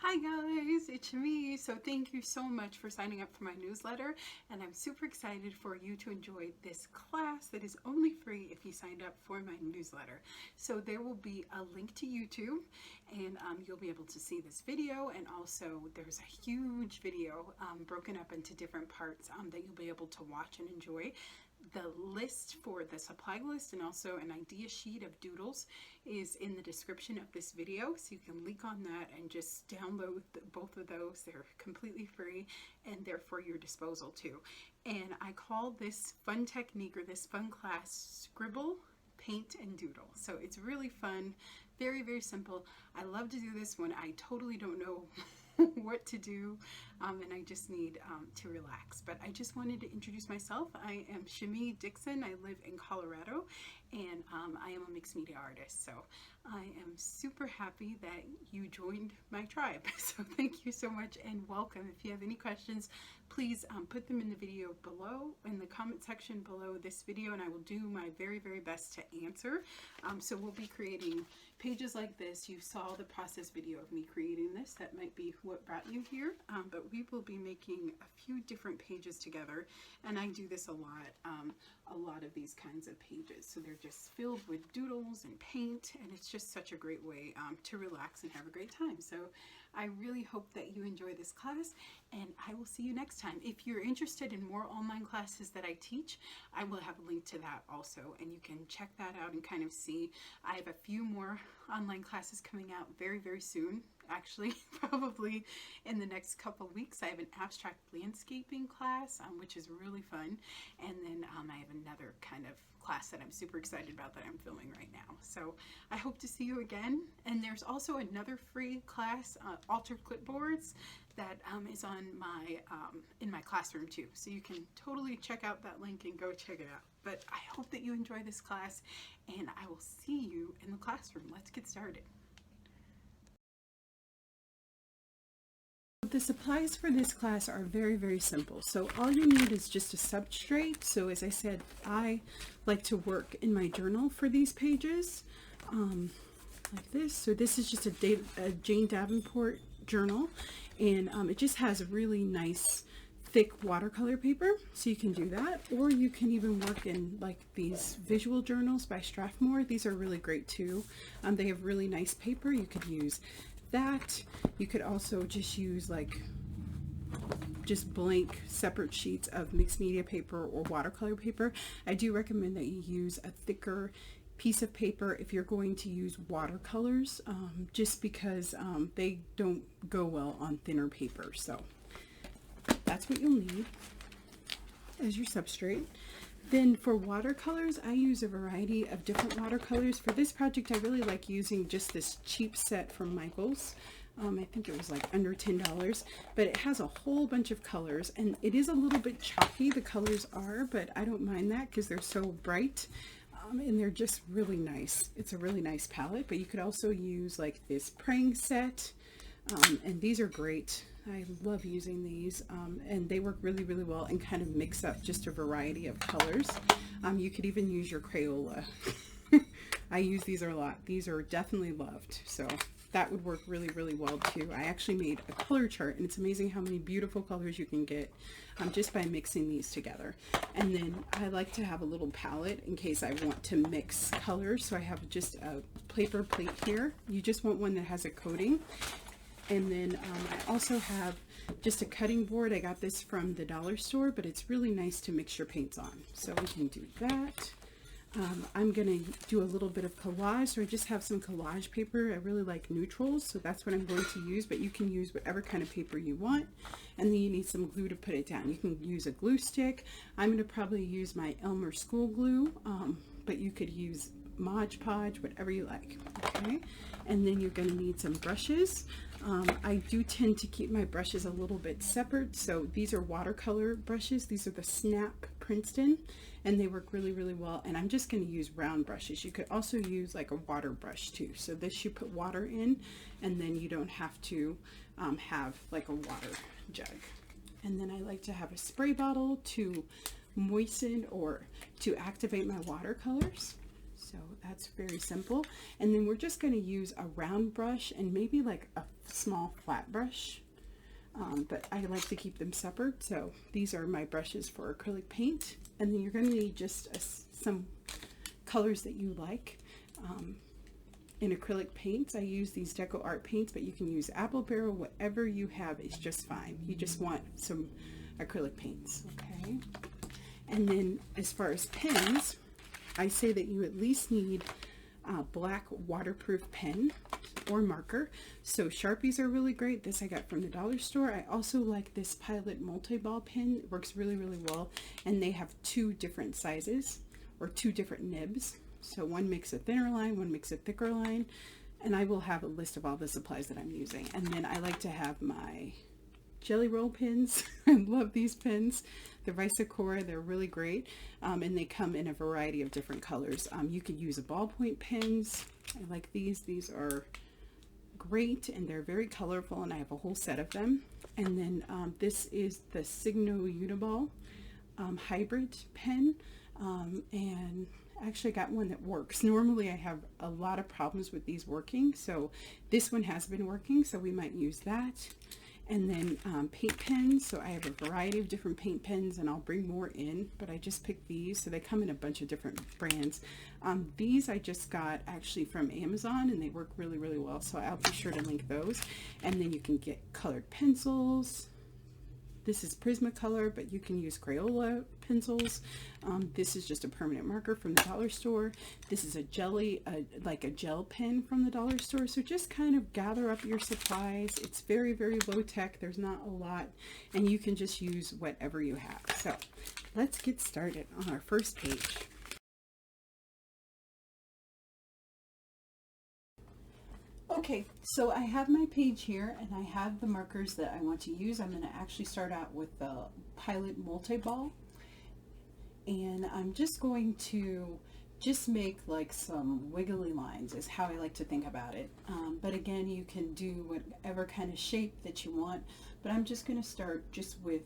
Hi guys, it's me. So thank you so much for signing up for my newsletter, and I'm super excited for you to enjoy this class that is only free if you signed up for my newsletter. So there will be a link to YouTube, and you'll be able to see this video, and also there's a huge video broken up into different parts that you'll be able to watch and enjoy. The list for the supply list and also an idea sheet of doodles is in the description of this video, so you can link on that and just download both of those. They're completely free and they're for your disposal too. And I call this fun technique, or this fun class, Scribble, Paint, and Doodle. So it's really fun, very, very simple. I love to do this when I totally don't know what to do and I just need to relax. But I just wanted to introduce myself. I am Shami Dixon. I live in Colorado, and I am a mixed media artist. So I am super happy that you joined my tribe. So thank you so much and welcome. If you have any questions, please put them in the video below, in the comment section below this video, and I will do my very, very best to answer. So we'll be creating pages like this. You saw the process video of me creating this. That might be what brought you here, but we will be making a few different pages together, and I do this a lot of these kinds of pages. So they're just filled with doodles and paint, and it's just such a great way to relax and have a great time. So I really hope that you enjoy this class, and I will see you next time. If you're interested in more online classes that I teach, I will have a link to that also, and you can check that out and kind of see. I have a few more online classes coming out very, very soon. Actually, probably in the next couple weeks. I have an abstract landscaping class, which is really fun, and then I have another kind of class that I'm super excited about that I'm filming right now. So I hope to see you again. And there's also another free class, Altered Clipboards, that is on my in my classroom too. So you can totally check out that link and go check it out. But I hope that you enjoy this class, and I will see you in the classroom. Let's get started. The supplies for this class are very, very simple. So all you need is just a substrate. So as I said, I like to work in my journal for these pages like this. So this is just a Jane Davenport journal, and it just has a really nice thick watercolor paper, so you can do that. Or you can even work in like these visual journals by Strathmore. These are really great too. They have really nice paper. You could use that. You could also just use like just blank separate sheets of mixed media paper or watercolor paper. I do recommend that you use a thicker piece of paper if you're going to use watercolors, just because they don't go well on thinner paper. So that's what you'll need as your substrate. Then for watercolors, I use a variety of different watercolors. For this project, I really like using just this cheap set from Michaels. I think it was like under $10, but it has a whole bunch of colors, and it is a little bit chalky, the colors are, but I don't mind that because they're so bright, and they're just really nice. It's a really nice palette. But you could also use like this praying set, and these are great. I love using these, and they work really, really well and kind of mix up just a variety of colors. You could even use your Crayola. I use these a lot. These are definitely loved, so that would work really, really well too. I actually made a color chart, and it's amazing how many beautiful colors you can get just by mixing these together. And then I like to have a little palette in case I want to mix colors. So I have just a paper plate here. You just want one that has a coating. And then I also have just a cutting board. I got this from the dollar store, but it's really nice to mix your paints on. So we can do that. I'm going to do a little bit of collage. So I just have some collage paper. I really like neutrals, so that's what I'm going to use, but you can use whatever kind of paper you want. And then you need some glue to put it down. You can use a glue stick. I'm going to probably use my Elmer school glue, but you could use Mod Podge, whatever you like. Okay, and then you're going to need some brushes. I do tend to keep my brushes a little bit separate. So these are watercolor brushes. These are the Snap Princeton, and they work really, really well. And I'm just going to use round brushes. You could also use like a water brush too. So this you put water in, and then you don't have to have like a water jug. And then I like to have a spray bottle to moisten or to activate my watercolors. So that's very simple. And then we're just going to use a round brush and maybe like a small flat brush, but I like to keep them separate. So these are my brushes for acrylic paint, and then you're going to need just some colors that you like. In acrylic paints, I use these Deco Art paints, but you can use apple barrel. Whatever you have is just fine. You just want some acrylic paints, okay? And then as far as pens, I say that you at least need a black waterproof pen or marker. So Sharpies are really great. This I got from the dollar store. I also like this Pilot multi-ball pen. It works really, really well. And they have 2 different sizes, or 2 different nibs. So one makes a thinner line, one makes a thicker line. And I will have a list of all the supplies that I'm using. And then I like to have my Jelly Roll pens. I love these pens. The Risacora, they're really great. And they come in a variety of different colors. You could use a ballpoint pens. I like these. These are great, and they're very colorful, and I have a whole set of them. And then this is the Signo Uniball hybrid pen. And actually got one that works. Normally I have a lot of problems with these working, so this one has been working, so we might use that. And then paint pens, so I have a variety of different paint pens, and I'll bring more in, but I just picked these. So they come in a bunch of different brands. These I just got actually from Amazon, and they work really, really well, so I'll be sure to link those. And then you can get colored pencils. This is Prismacolor, but you can use Crayola pencils. This is just a permanent marker from the dollar store. This is a like a gel pen from the dollar store. So just kind of gather up your supplies. It's very, very low tech. There's not a lot, and you can just use whatever you have. So let's get started on our first page. Okay, so I have my page here, and I have the markers that I want to use. I'm going to actually start out with the Pilot multi-ball, and I'm just going to make like some wiggly lines is how I like to think about it. But again, you can do whatever kind of shape that you want, but I'm just going to start just with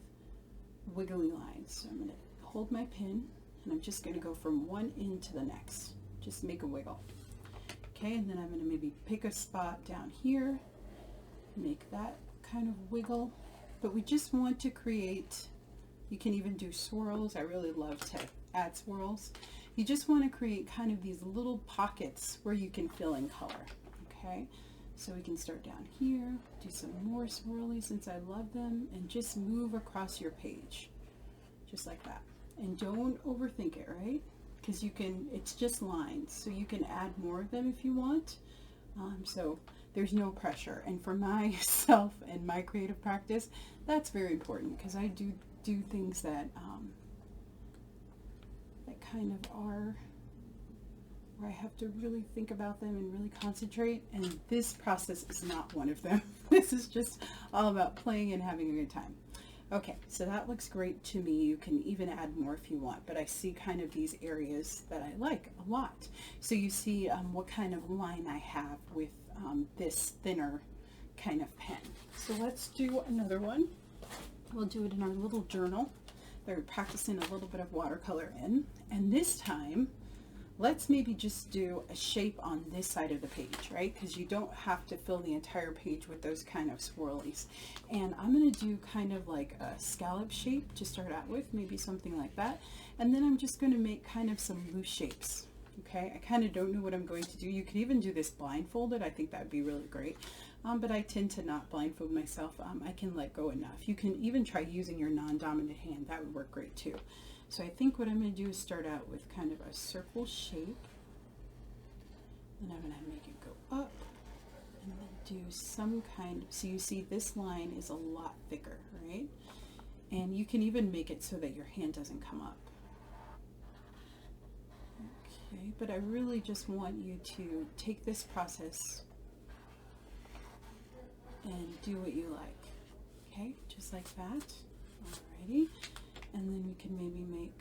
wiggly lines. So I'm going to hold my pen, and I'm just going to go from one end to the next. Just make a wiggle. Okay, and then I'm going to maybe pick a spot down here, make that kind of wiggle. But we just want to create, you can even do swirls. I really love to add swirls. You just want to create kind of these little pockets where you can fill in color. Okay, so we can start down here, do some more swirly since I love them, and just move across your page, just like that. And don't overthink it, right? Because you can, it's just lines, so you can add more of them if you want. So there's no pressure. And for myself and my creative practice, that's very important, because I do things that that kind of are where I have to really think about them and really concentrate. And this process is not one of them. This is just all about playing and having a good time. Okay, so that looks great to me. You can even add more if you want, but I see kind of these areas that I like a lot. So you see what kind of line I have with this thinner kind of pen. So let's do another one. We'll do it in our little journal that we're practicing a little bit of watercolor in. And this time, let's maybe just do a shape on this side of the page, right? Because you don't have to fill the entire page with those kind of swirlies. And I'm going to do kind of like a scallop shape to start out with, maybe something like that. And then I'm just going to make kind of some loose shapes. Okay, I kind of don't know what I'm going to do. You could even do this blindfolded. I think that would be really great. But I tend to not blindfold myself. I can let go enough. You can even try using your non-dominant hand. That would work great too. So I think what I'm going to do is start out with kind of a circle shape. Then I'm going to make it go up and then do some kind of, so you see this line is a lot thicker, right? And you can even make it so that your hand doesn't come up. Okay, but I really just want you to take this process and do what you like. Okay, just like that. Alrighty. And then we can maybe make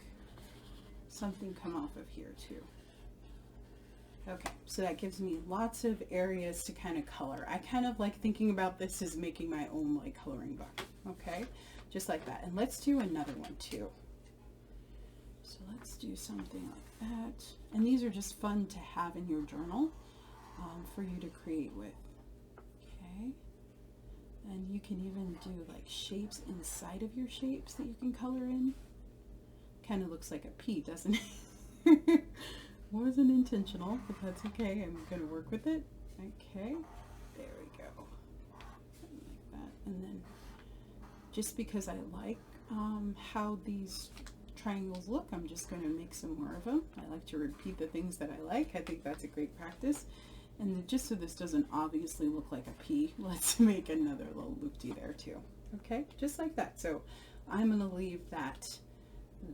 something come off of here too. Okay, so that gives me lots of areas to kind of color. I kind of like thinking about this as making my own like coloring book. Okay, just like that. And let's do another one too. So let's do something like that. And these are just fun to have in your journal for you to create with. Okay. And you can even do like shapes inside of your shapes that you can color in. Kind of looks like a P, doesn't it? Wasn't intentional, but that's okay. I'm going to work with it. Okay, there we go. Something like that. And then just because I like how these triangles look, I'm just going to make some more of them. I like to repeat the things that I like. I think that's a great practice. And then just so this doesn't obviously look like a P, let's make another little loopty there too. Okay, just like that. So I'm going to leave that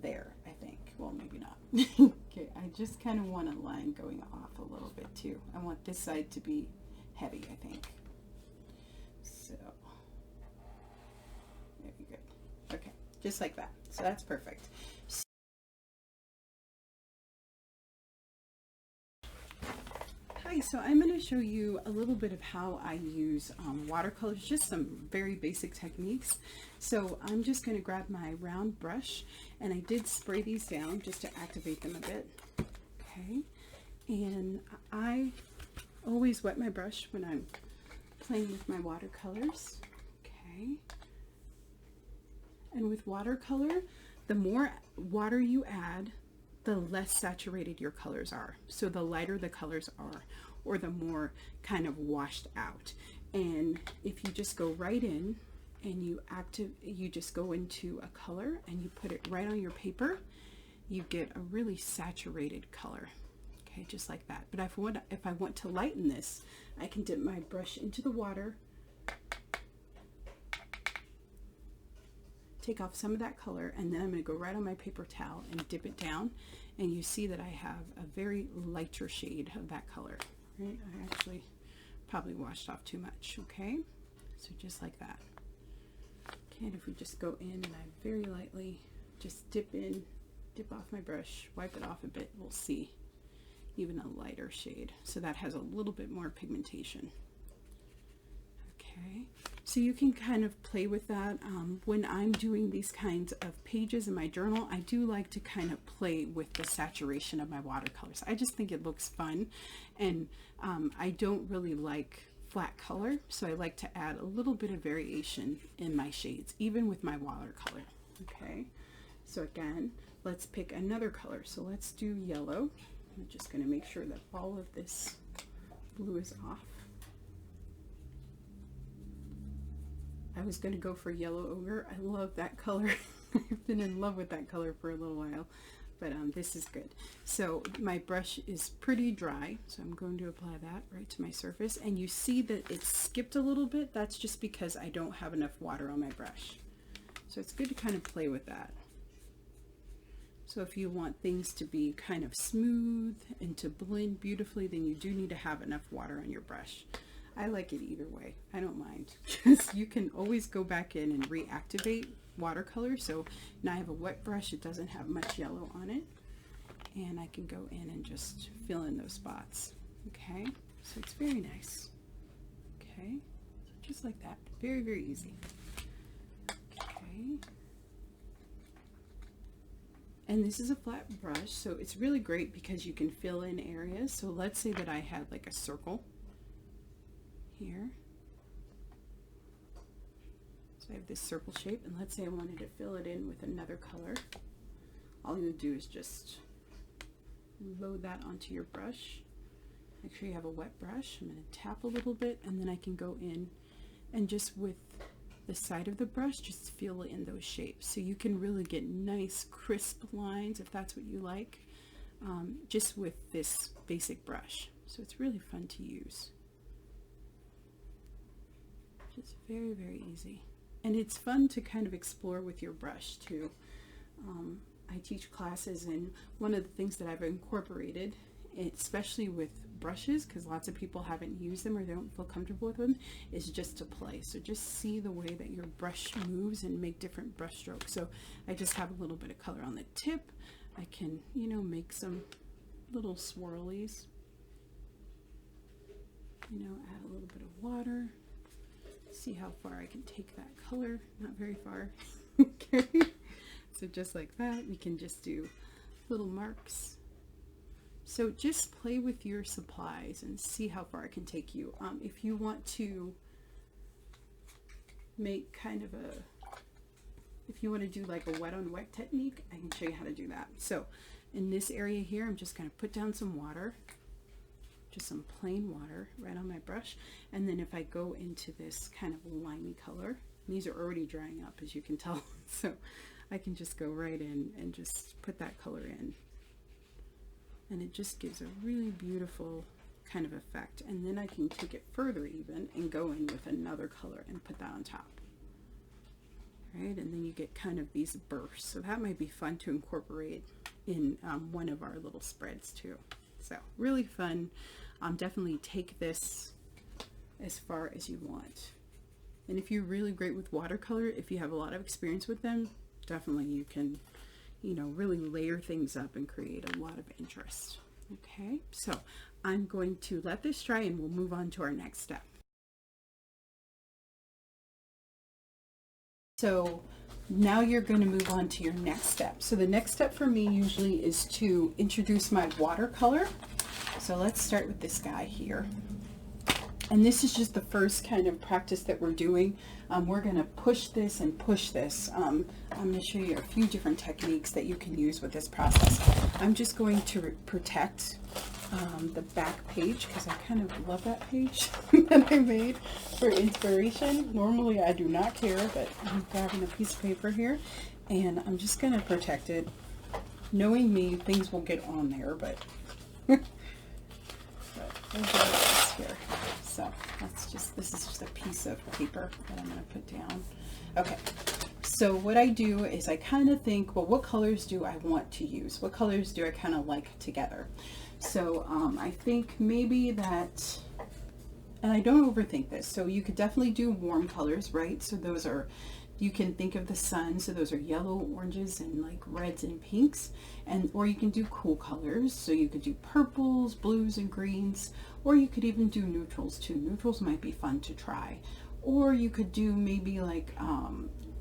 there, I think. Well, maybe not. Okay, I just kind of want a line going off a little bit too. I want this side to be heavy, I think. So, very good. Okay, just like that. So that's perfect. Hi, so I'm going to show you a little bit of how I use watercolors, just some very basic techniques. So I'm just going to grab my round brush, and I did spray these down just to activate them a bit. Okay, and I always wet my brush when I'm playing with my watercolors. Okay, and with watercolor, the more water you add, the less saturated your colors are. So the lighter the colors are, or the more kind of washed out. And if you just go right in and you just go into a color and you put it right on your paper, you get a really saturated color. Okay, just like that. But if I want to lighten this, I can dip my brush into the water, take off some of that color, and then I'm going to go right on my paper towel and dip it down, and you see that I have a very lighter shade of that color. Right? I actually probably washed off too much. Okay, so just like that. Okay, and if we just go in and I very lightly just dip off my brush, wipe it off a bit, we'll see even a lighter shade. So that has a little bit more pigmentation. Okay, so you can kind of play with that. When I'm doing these kinds of pages in my journal, I do like to kind of play with the saturation of my watercolors. I just think it looks fun, and I don't really like flat color, so I like to add a little bit of variation in my shades, even with my watercolor. Okay, so again, let's pick another color. So let's do yellow. I'm just going to make sure that all of this blue is off. I was going to go for yellow ochre. I love that color. I've been in love with that color for a little while, but this is good. So my brush is pretty dry, so I'm going to apply that right to my surface, and you see that it's skipped a little bit. That's just because I don't have enough water on my brush. So it's good to kind of play with that. So if you want things to be kind of smooth and to blend beautifully, then you do need to have enough water on your brush. I like it either way. I don't mind, because you can always go back in and reactivate watercolor. So now I have a wet brush. It doesn't have much yellow on it, and I can go in and just fill in those spots. Okay, so it's very nice. Okay, so just like that. Very, very easy. Okay. And this is a flat brush, so it's really great because you can fill in areas. So let's say that I had like a circle here. So I have this circle shape, and let's say I wanted to fill it in with another color. All you would do is just load that onto your brush. Make sure you have a wet brush. I'm going to tap a little bit, and then I can go in and just with the side of the brush just fill in those shapes. So you can really get nice crisp lines if that's what you like, just with this basic brush. So it's really fun to use. Just very, very easy. And it's fun to kind of explore with your brush too. I teach classes, and one of the things that I've incorporated, especially with brushes, because lots of people haven't used them or they don't feel comfortable with them, is just to play. So just see the way that your brush moves and make different brush strokes. So I just have a little bit of color on the tip. I can, you know, make some little swirlies, you know, add a little bit of water, see how far I can take that color. Not very far. Okay, so just like that, we can just do little marks. So just play with your supplies and see how far it can take you. If you want to make kind of a, if you want to do like a wet on wet technique, I can show you how to do that. So in this area here, I'm just going to put down some water, just some plain water right on my brush. And then if I go into this kind of limey color, these are already drying up, as you can tell. So I can just go right in and just put that color in. And it just gives a really beautiful kind of effect. And then I can take it further even and go in with another color and put that on top. Right, and then you get kind of these bursts. So that might be fun to incorporate in one of our little spreads too. So really fun. Definitely take this as far as you want. And if you're really great with watercolor, if you have a lot of experience with them, definitely you can, you know, really layer things up and create a lot of interest. Okay, so I'm going to let this dry and we'll move on to our next step. So now you're going to move on to your next step. So the next step for me usually is to introduce my watercolor. So let's start with this guy here. And this is just the first kind of practice that we're doing. We're going to push this and push this. I'm going to show you a few different techniques that you can use with this process. I'm just going to protect the back page because I kind of love that page that I made for inspiration. Normally I do not care, but I'm grabbing a piece of paper here and I'm just going to protect it. Knowing me, things will get on there, but here. So this is just a piece of paper that I'm going to put down. Okay, so what I do is I kind of think, well, what colors do I want to use? What colors do I kind of like together? So I think maybe that, and I don't overthink this, so you could definitely do warm colors, right? So those are, you can think of the sun, so those are yellow, oranges, and like reds and pinks. And or you can do cool colors, so you could do purples, blues, and greens, or you could even do neutrals too. Neutrals might be fun to try. Or you could do maybe like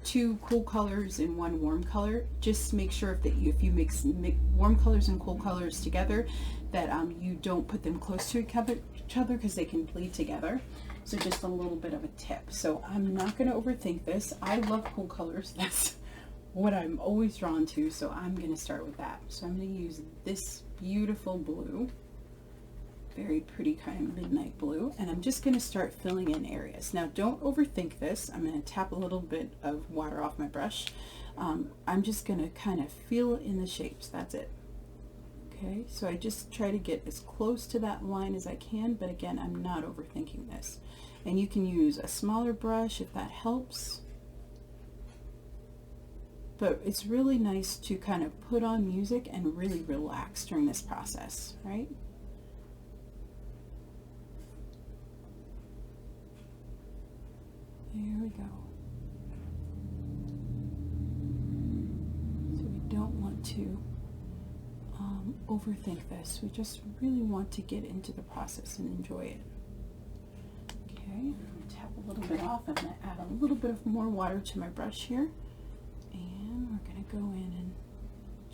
2 cool colors and 1 warm color. Just make sure that if you mix warm colors and cool colors together, that you don't put them close to each other because they can bleed together. So just a little bit of a tip. So I'm not going to overthink this. I love cool colors. That's what I'm always drawn to. So I'm going to start with that. So I'm going to use this beautiful blue, very pretty kind of midnight blue, and I'm just going to start filling in areas. Now don't overthink this. I'm going to tap a little bit of water off my brush. I'm just going to kind of feel in the shapes. That's it. Okay, so I just try to get as close to that line as I can, but again, I'm not overthinking this. And you can use a smaller brush if that helps. But it's really nice to kind of put on music and really relax during this process, right? There we go. So we don't want to overthink this. We just really want to get into the process and enjoy it. Okay, I'm going to tap a little bit off. I'm going to add a little bit of more water to my brush here. And we're going to go in and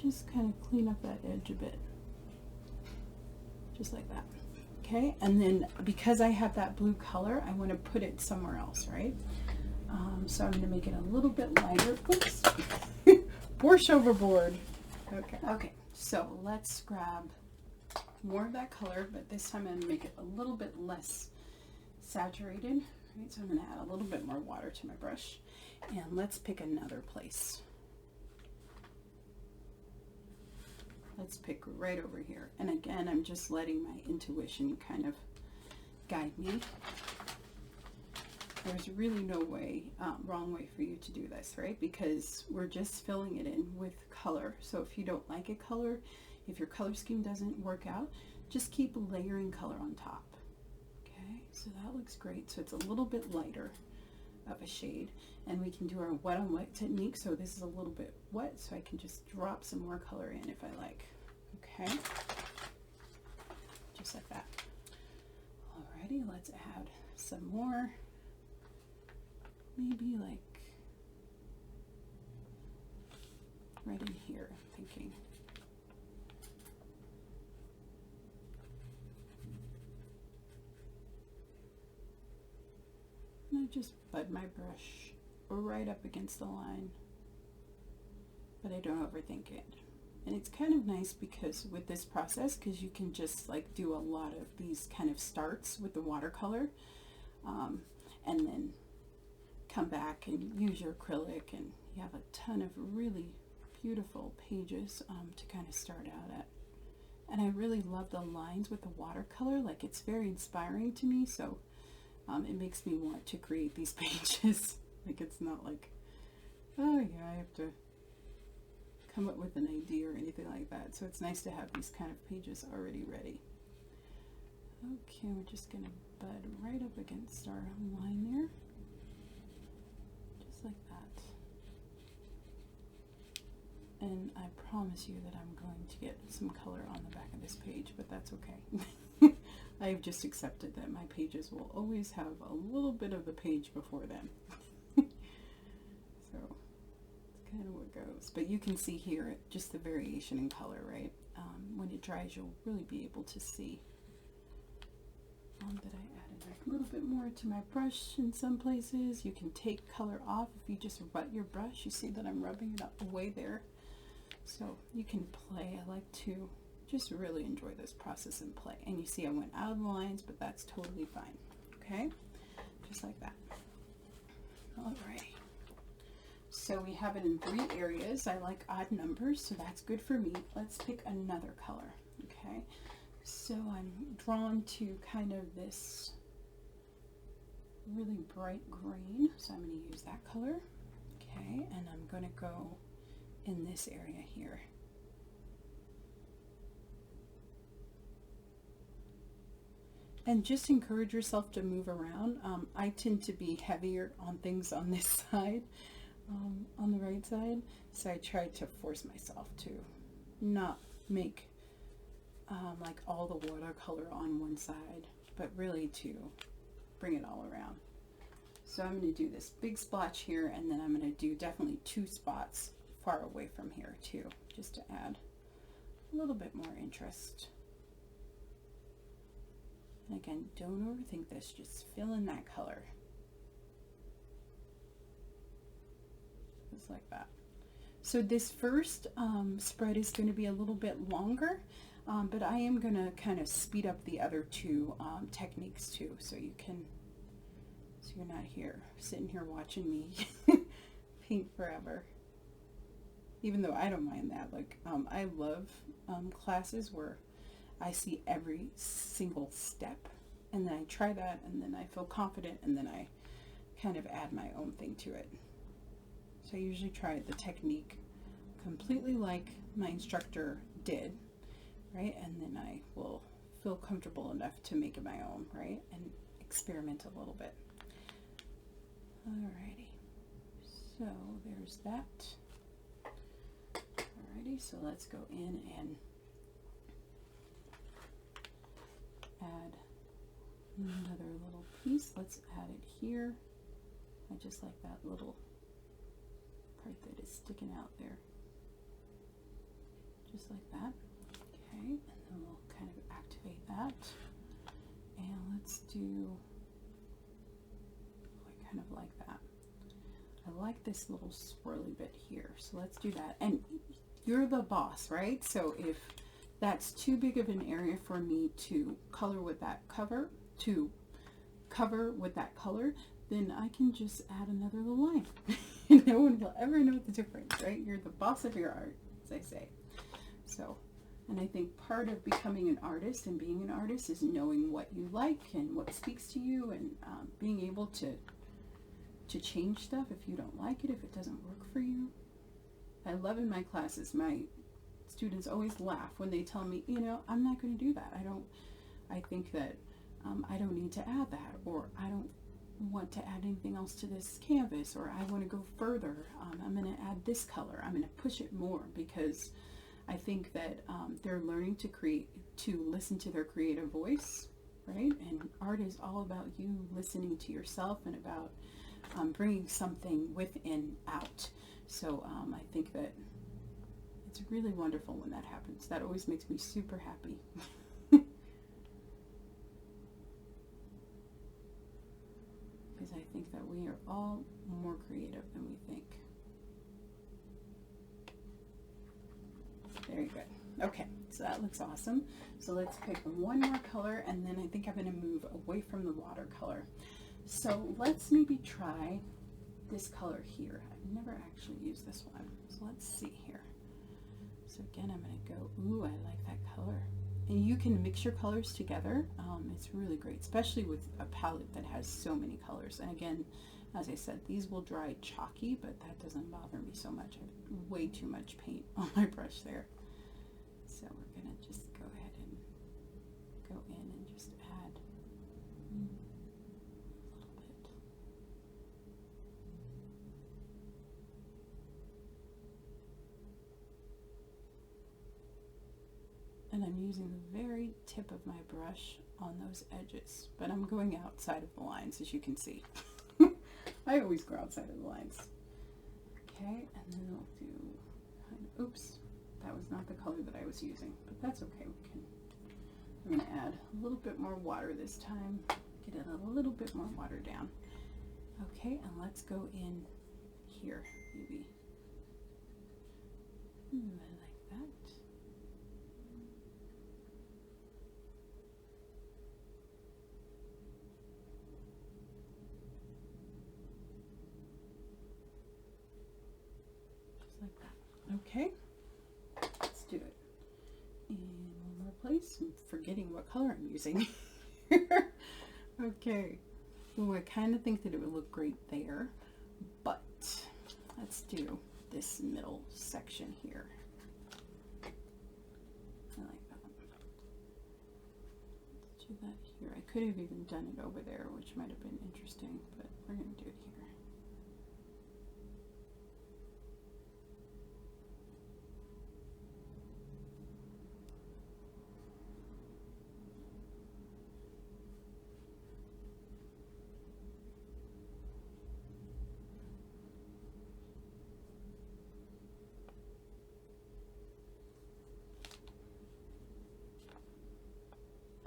just kind of clean up that edge a bit. Just like that. Okay, and then because I have that blue color, I want to put it somewhere else, right? So I'm going to make it a little bit lighter. Oops. Borscht overboard. Okay, so let's grab more of that color, but this time I'm going to make it a little bit less saturated. Right, so I'm going to add a little bit more water to my brush, and let's pick another place. Let's pick right over here. And again, I'm just letting my intuition kind of guide me. There's really no way, wrong way for you to do this, right? Because we're just filling it in with color. So if you don't like a color, if your color scheme doesn't work out, just keep layering color on top. Okay, so that looks great. So it's a little bit lighter of a shade, and we can do our wet on wet technique. So this is a little bit wet, so I can just drop some more color in if I like. Okay, just like that. Alrighty, let's add some more. Maybe like right in here, I'm thinking. And I just bud my brush right up against the line, but I don't overthink it. And it's kind of nice because with this process, because you can just like do a lot of these kind of starts with the watercolor, and then come back and use your acrylic, and you have a ton of really beautiful pages to kind of start out at. And I really love the lines with the watercolor. Like, it's very inspiring to me, so it makes me want to create these pages. Like, it's not like, oh yeah, I have to come up with an idea or anything like that. So it's nice to have these kind of pages already ready. Okay, we're just gonna bud right up against our line there, just like that. And I promise you that I'm going to get some color on the back of this page, but that's okay. I've just accepted that my pages will always have a little bit of the page before them. So it's kind of what goes. But you can see here just the variation in color, right? When it dries, you'll really be able to see that I added a little bit more to my brush in some places. You can take color off if you just wet your brush. You see that I'm rubbing it up away there. So you can play. I like to just really enjoy this process and play. And you see I went out of the lines, but that's totally fine. Okay? Just like that. Alrighty. So we have it in 3 areas. I like odd numbers, so that's good for me. Let's pick another color. Okay? So I'm drawn to kind of this really bright green. So I'm going to use that color. Okay? And I'm going to go in this area here. And just encourage yourself to move around. I tend to be heavier on things on this side, on the right side, so I try to force myself to not make like all the watercolor on one side, but really to bring it all around. So I'm going to do this big splotch here, and then I'm going to do definitely 2 spots far away from here too, just to add a little bit more interest. And again, don't overthink this, just fill in that color. Just like that. So this first spread is going to be a little bit longer, but I am going to kind of speed up the other 2 techniques too, so you can, so you're not here sitting here watching me paint forever. Even though I don't mind that. Like, I love classes where I see every single step, and then I try that, and then I feel confident, and then I kind of add my own thing to it. So I usually try the technique completely like my instructor did, right? And then I will feel comfortable enough to make it my own, right? And experiment a little bit. Alrighty, so there's that. Alrighty, so let's go in and add another little piece. Let's add it here. I just like that little part that is sticking out there. Just like that. Okay, and then we'll kind of activate that. And let's do, I kind of like that. I like this little swirly bit here, so let's do that. And you're the boss, right? So if that's too big of an area for me to color with that cover, with that color, then I can just add another little line. No one will ever know the difference, right? You're the boss of your art, as I say. So, and I think part of becoming an artist and being an artist is knowing what you like and what speaks to you, and being able to change stuff if you don't like it, if it doesn't work for you. I love in my classes, my students always laugh when they tell me, you know, I'm not going to do that. I think that I don't need to add that, or I don't want to add anything else to this canvas, or I want to go further. I'm going to add this color. I'm going to push it more, because I think that they're learning to listen to their creative voice, right? And art is all about you listening to yourself and about bringing something within out. So I think that it's really wonderful when that happens. That always makes me super happy. because I think that we are all more creative than we think. Very good. Okay, so that looks awesome. So let's pick one more color, and then I think I'm going to move away from the watercolor. So let's maybe try this color here. I've never actually used this one. So let's see here. So again, I'm going to go, ooh, I like that color. And you can mix your colors together. It's really great, especially with a palette that has so many colors. And again, as I said, these will dry chalky, but that doesn't bother me so much. I have way too much paint on my brush there. So we're going to just go ahead and go in and just add a little bit. And I'm using the very tip of my brush on those edges, but I'm going outside of the lines, as you can see. I always go outside of the lines. Okay, and then we'll do, oops, that was not the color that I was using, but that's okay. I'm going to add a little bit more water this time, get it a little bit more watered down. Okay, and let's go in here, maybe. I like that. Like that. Okay, let's do it in one more place. I'm forgetting what color I'm using. Okay, well, I kind of think that it would look great there, but let's do this middle section here. I like that. Let's do that here. I could have even done it over there, which might have been interesting, but we're going to do it here.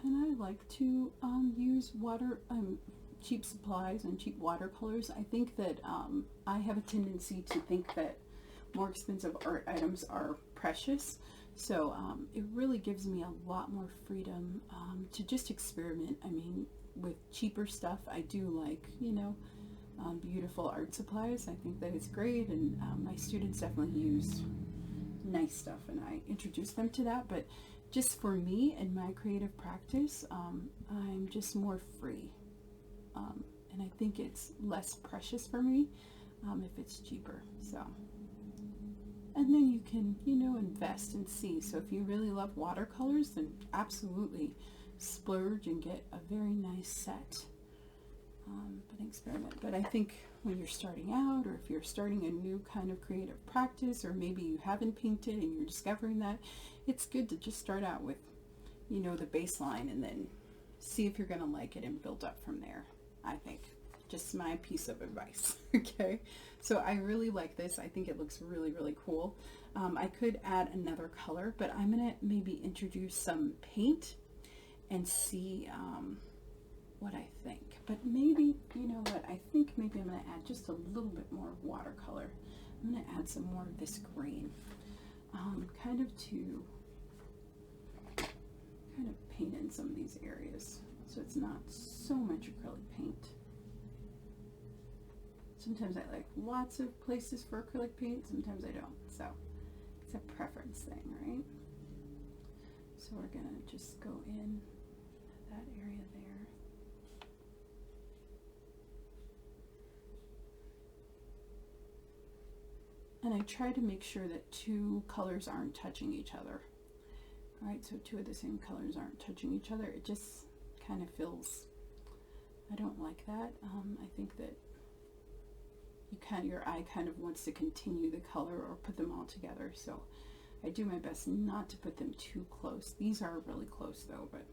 And I like to use cheap supplies and cheap watercolors. I think that I have a tendency to think that more expensive art items are precious. So it really gives me a lot more freedom to just experiment. I mean, with cheaper stuff, I do like, you know, beautiful art supplies. I think that it's great, and my students definitely use nice stuff, and I introduce them to that. But just for me and my creative practice, I'm just more free, and I think it's less precious for me if it's cheaper. So, and then you can, you know, invest and see. So if you really love watercolors, then absolutely splurge and get a very nice set. But experiment. But I think when you're starting out, or if you're starting a new kind of creative practice, or maybe you haven't painted and you're discovering that, it's good to just start out with, you know, the baseline, and then see if you're going to like it and build up from there. I think just my piece of advice. Okay, so I really like this. I think it looks really, really cool. I could add another color, but I'm going to maybe introduce some paint and see what I think. But maybe, you know what, I think maybe I'm going to add just a little bit more watercolor. I'm going to add some more of this green, kind of to paint in some of these areas, so it's not so much acrylic paint. Sometimes I like lots of places for acrylic paint, sometimes I don't, so it's a preference thing, right? So we're going to just go in that area there. And I try to make sure that two colors aren't touching each other. All right, so two of the same colors aren't touching each other. It just kind of feels, I don't like that. I think that your eye kind of wants to continue the color or put them all together. So I do my best not to put them too close. These are really close though, but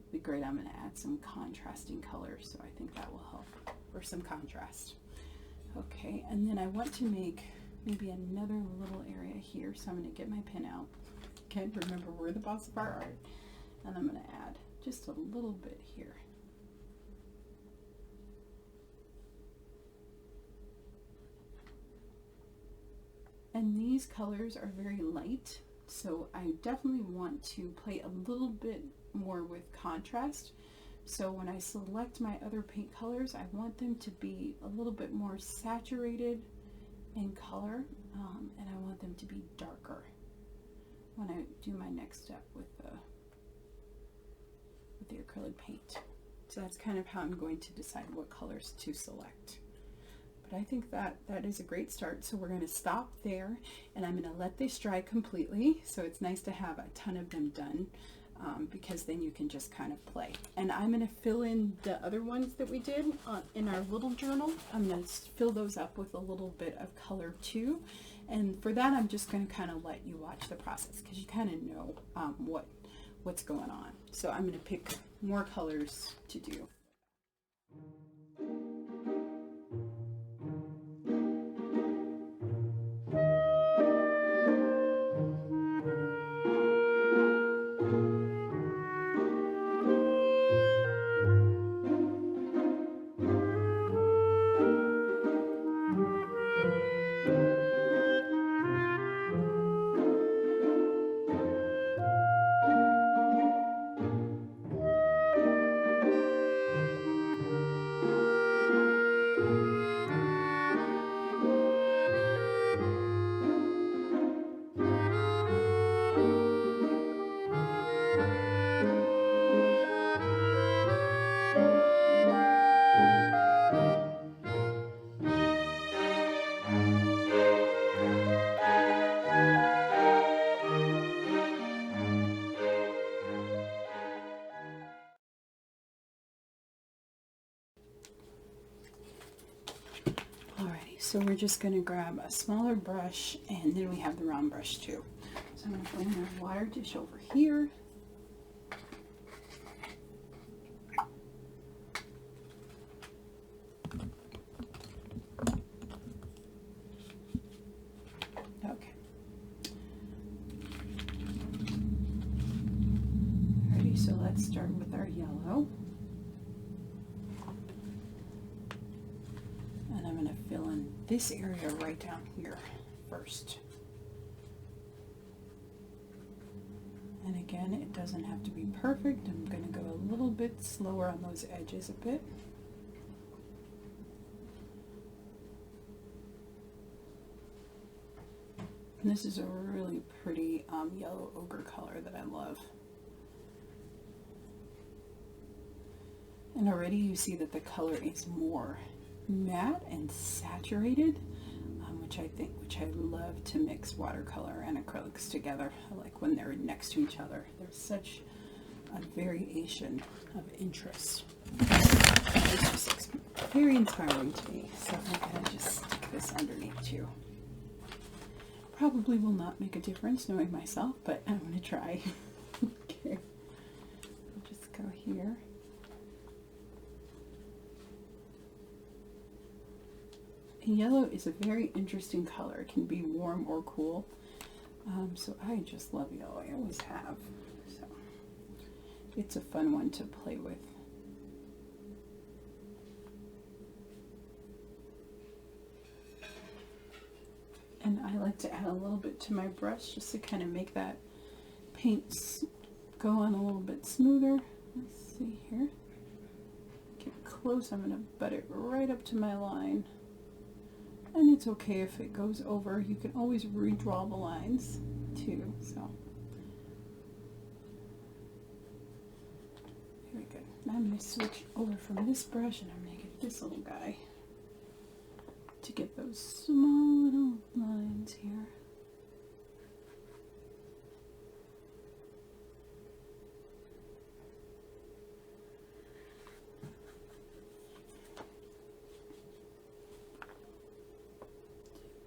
it'd be great. I'm going to add some contrasting colors, so I think that will help, or some contrast. Okay, and then I want to make maybe another little area here, so I'm going to get my pen out. Okay, remember, we're the boss of our art, and I'm going to add just a little bit here. these colors are very light, so I definitely want to play a little bit more with contrast. So when I select my other paint colors, I want them to be a little bit more saturated in color, and I want them to be darker when I do my next step with the acrylic paint. So that's kind of how I'm going to decide what colors to select. But I think that is a great start. So we're going to stop there, and I'm going to let this dry completely. So it's nice to have a ton of them done, because then you can just kind of play. And I'm going to fill in the other ones that we did in our little journal. I'm going to fill those up with a little bit of color too. And for that, I'm just going to kind of let you watch the process, because you kind of know what's going on. So I'm going to pick more colors to do. So we're just going to grab a smaller brush, and then we have the round brush too. So I'm going to bring our water dish over here. Okay. Alrighty, so let's start with our yellow. And I'm going to fill in this area right down here first. And again, it doesn't have to be perfect. I'm going to go a little bit slower on those edges a bit. And this is a really pretty yellow ochre color that I love. And already you see that the color is more matte and saturated, which I love to mix watercolor and acrylics together. I like when they're next to each other. There's such a variation of interest. It's just very inspiring to me. So I'm going to just stick this underneath too. Probably will not make a difference knowing myself, but I'm going to try. Okay, I'll just go here. Yellow is a very interesting color. It can be warm or cool. So I just love yellow. I always have. So it's a fun one to play with. And I like to add a little bit to my brush just to kind of make that paint go on a little bit smoother. Let's see here. Get close. I'm going to butt it right up to my line. And it's okay if it goes over. You can always redraw the lines too. So very good. Now I'm going to switch over from this brush, and I'm going to get this little guy to get those small little lines here.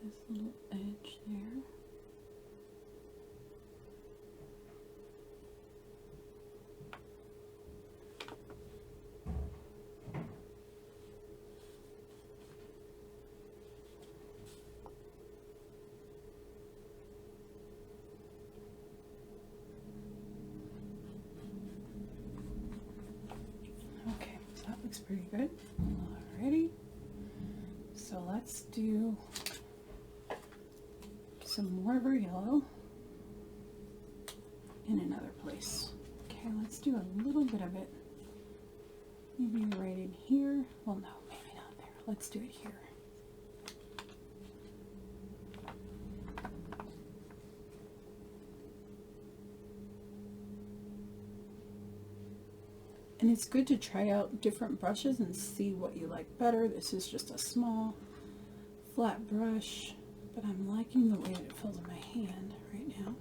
This little edge there. Okay, so that looks pretty good. Alrighty. So let's do some more of our yellow in another place. Okay, let's do a little bit of it. Maybe right in here. Well, no, maybe not there. Let's do it here. And it's good to try out different brushes and see what you like better. This is just a small, flat brush, but I'm liking the way that it feels in my hand right now.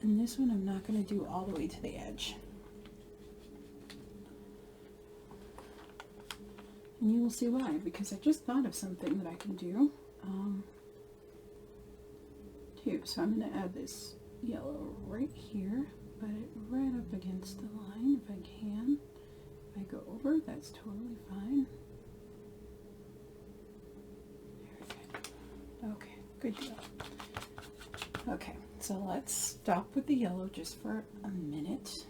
And this one I'm not going to do all the way to the edge. And you will see why, because I just thought of something that I can do too. So I'm going to add this yellow right here, but it right up against the line if I can. If I go over, that's totally fine. Very good. Okay, good job. Okay, so let's stop with the yellow just for a minute.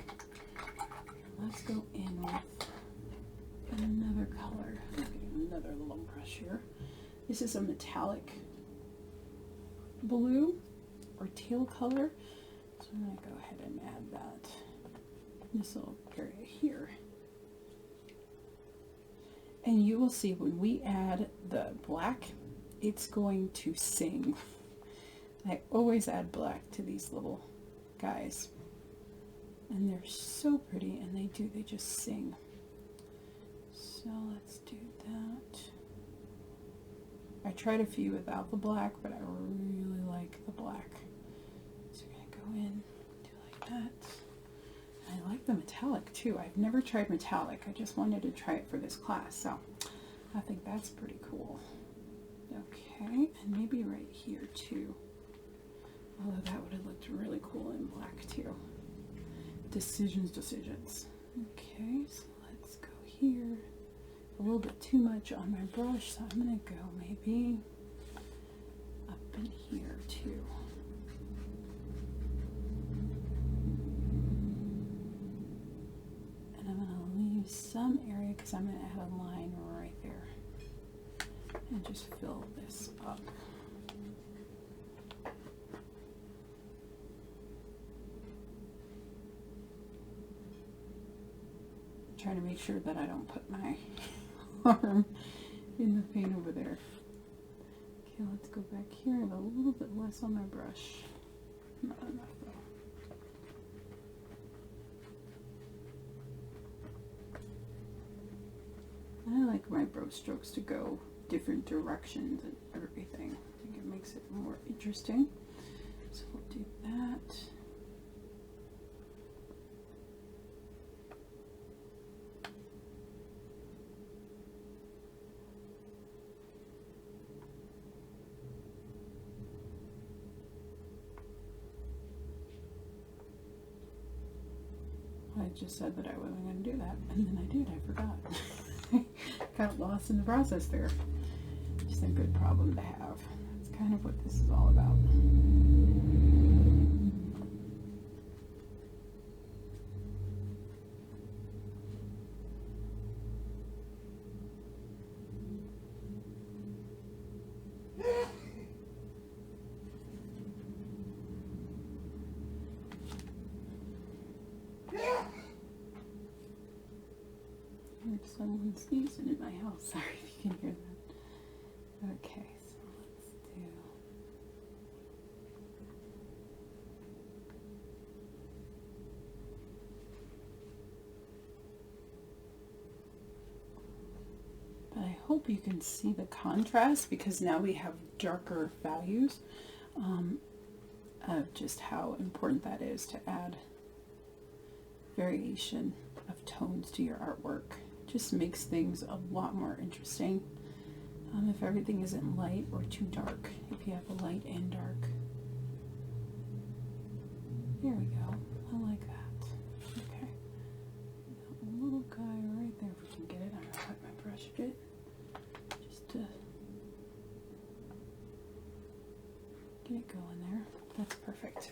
Let's go in with another color. Okay, another little brush here. This is a metallic blue or teal color. So I'm going to go ahead and add that in this little area here. And you will see when we add the black, it's going to sing. I always add black to these little guys, and they're so pretty, and they just sing. So let's do that. I tried a few without the black, but I really like the black. So we're gonna go in, do like that. And I like the metallic too. I've never tried metallic. I just wanted to try it for this class, so I think that's pretty cool. Okay, and maybe right here too. Although that would have looked really cool in black too. Decisions. Okay, so let's go here. A little bit too much on my brush, so I'm going to go maybe up in here too. And I'm going to leave some area because I'm going to add a line right there. And just fill this up. Trying to make sure that I don't put my arm in the paint over there. Okay, let's go back here. I have a little bit less on my brush. Not enough though. I like my brush strokes to go different directions and everything. I think it makes it more interesting. So we'll do that. I just said that I wasn't going to do that, and then I did. I forgot. Got lost in the process there. Just a good problem to have. That's kind of what this is all about. Someone sneezing in my house. Sorry if you can hear that. Okay, so let's do. But I hope you can see the contrast, because now we have darker values of just how important that is to add variation of tones to your artwork. Just makes things a lot more interesting if everything isn't light or too dark, if you have a light and dark. There we go. I like that. Okay. A little guy right there, if we can get it. I'm going to cut my brush a bit just to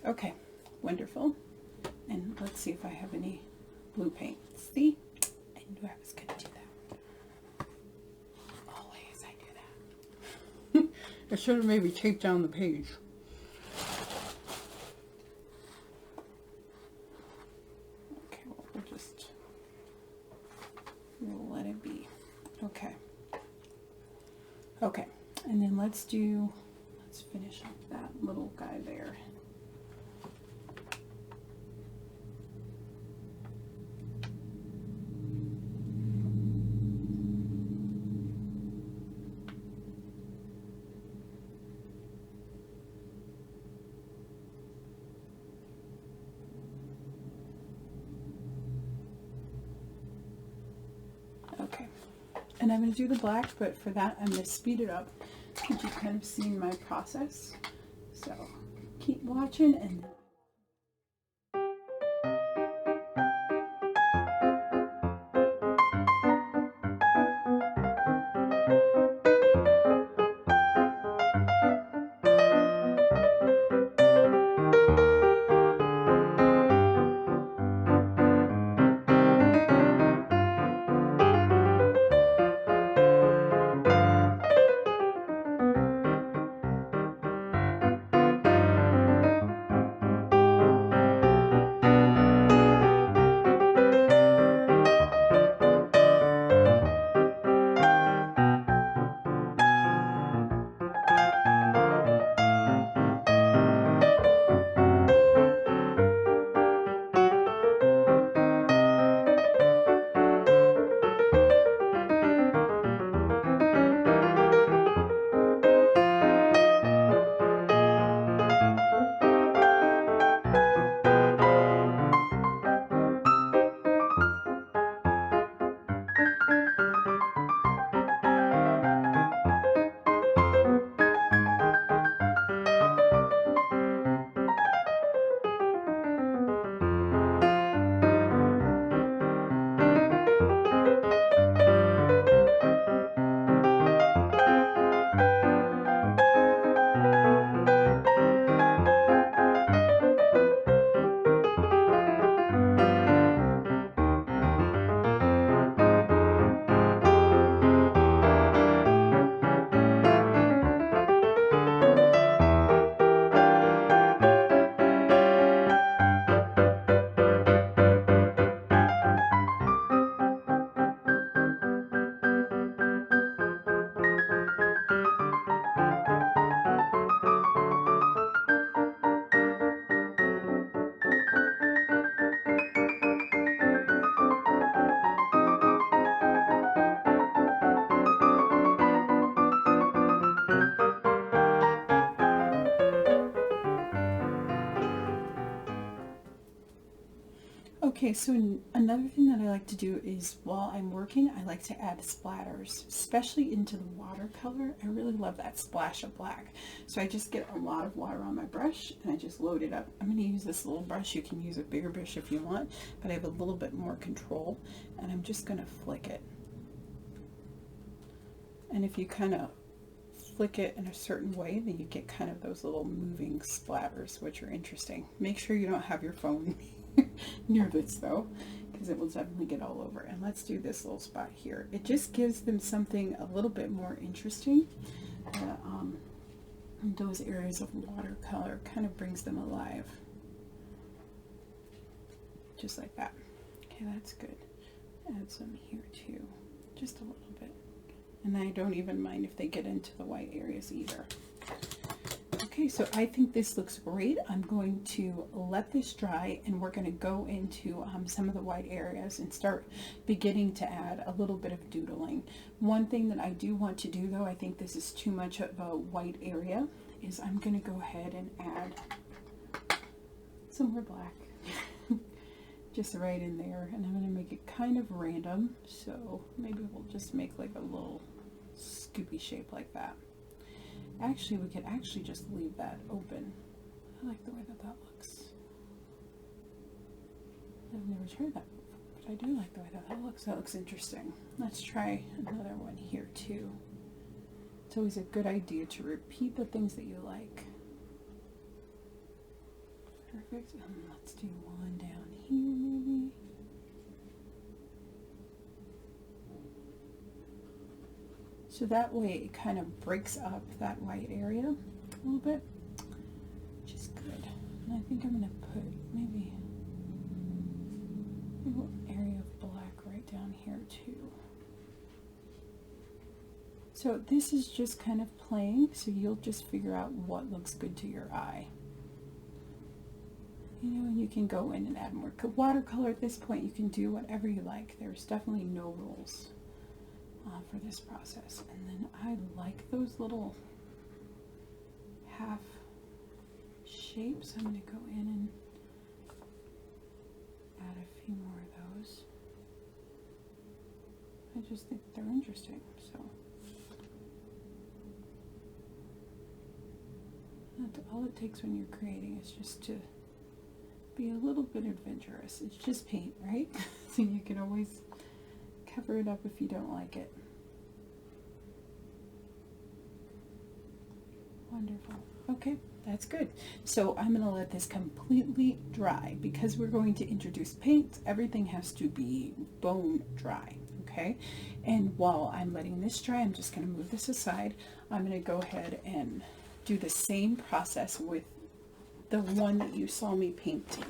Perfect. Okay, wonderful. And let's see if I have any blue paint. See, I knew I was going to do that. Always I do that. I should have maybe taped down the page. Okay, well, we'll let it be. Okay. Okay, and then let's finish up that little guy there. Okay, and I'm going to do the black, but for that I'm going to speed it up. You've kind of seen my process, so keep watching. And okay, so another thing that I like to do is while I'm working, I like to add splatters, especially into the watercolor. I really love that splash of black. So I just get a lot of water on my brush and I just load it up. I'm going to use this little brush. You can use a bigger brush if you want, but I have a little bit more control, and I'm just going to flick it. And if you kind of flick it in a certain way, then you get kind of those little moving splatters, which are interesting. Make sure you don't have your phone near this though, because it will definitely get all over. And let's do this little spot here. It just gives them something a little bit more interesting. Those areas of watercolor kind of brings them alive, just like that. Okay, that's good. Add some here too, just a little bit. And I don't even mind if they get into the white areas either. Okay, so I think this looks great. I'm going to let this dry, and we're going to go into some of the white areas and start beginning to add a little bit of doodling. One thing that I do want to do, though, I think this is too much of a white area, is I'm going to go ahead and add some more black. Just right in there, and I'm going to make it kind of random, so maybe we'll just make like a little scoopy shape like that. Actually, we could actually just leave that open. I like the way that that looks. I've never tried that before, but I do like the way that that looks. That looks interesting. Let's try another one here too. It's always a good idea to repeat the things that you like. perfect. And let's do one down here maybe. So that way it kind of breaks up that white area a little bit, which is good. And I think I'm going to put maybe a little area of black right down here too. So this is just kind of playing, so you'll just figure out what looks good to your eye. You know, and you can go in and add more watercolor at this point. You can do whatever you like. There's definitely no rules for this process. And then I like those little half shapes. I'm going to go in and add a few more of those. I just think they're interesting. So all it takes when you're creating is just to be a little bit adventurous. It's just paint, right? So you can always cover it up if you don't like it. Wonderful. Okay, that's good. So I'm going to let this completely dry because we're going to introduce paint. Everything has to be bone dry. Okay, and while I'm letting this dry, I'm just going to move this aside. I'm going to go ahead and do the same process with the one that you saw me painting.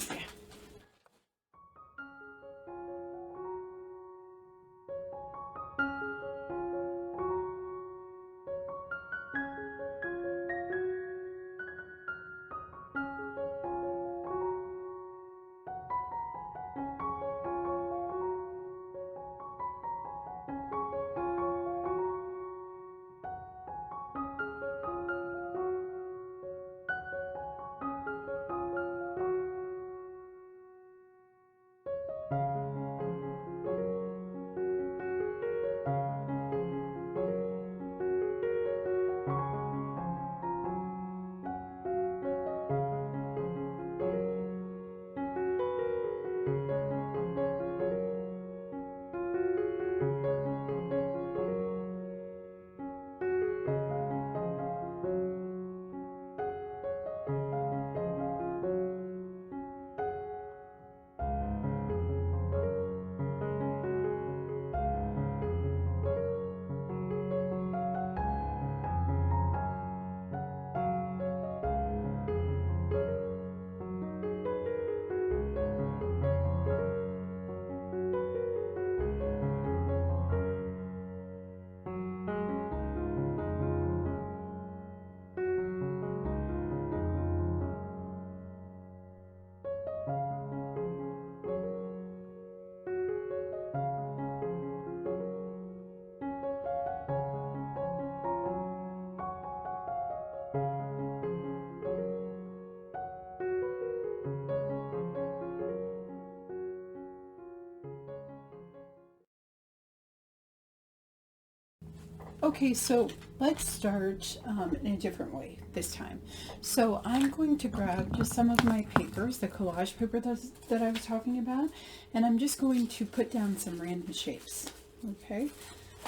Okay, so let's start in a different way this time. So I'm going to grab just some of my papers, the collage paper that I was talking about, and I'm just going to put down some random shapes. Okay,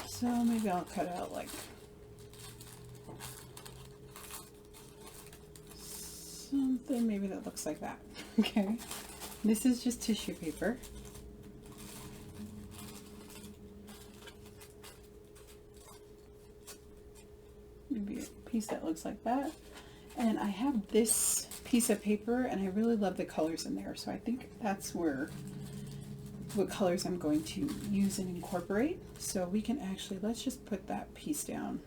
so maybe I'll cut out like something maybe that looks like that. Okay, this is just tissue paper. Maybe a piece that looks like that. And I have this piece of paper and I really love the colors in there, so I think that's what colors I'm going to use and incorporate. So we can actually, let's just put that piece down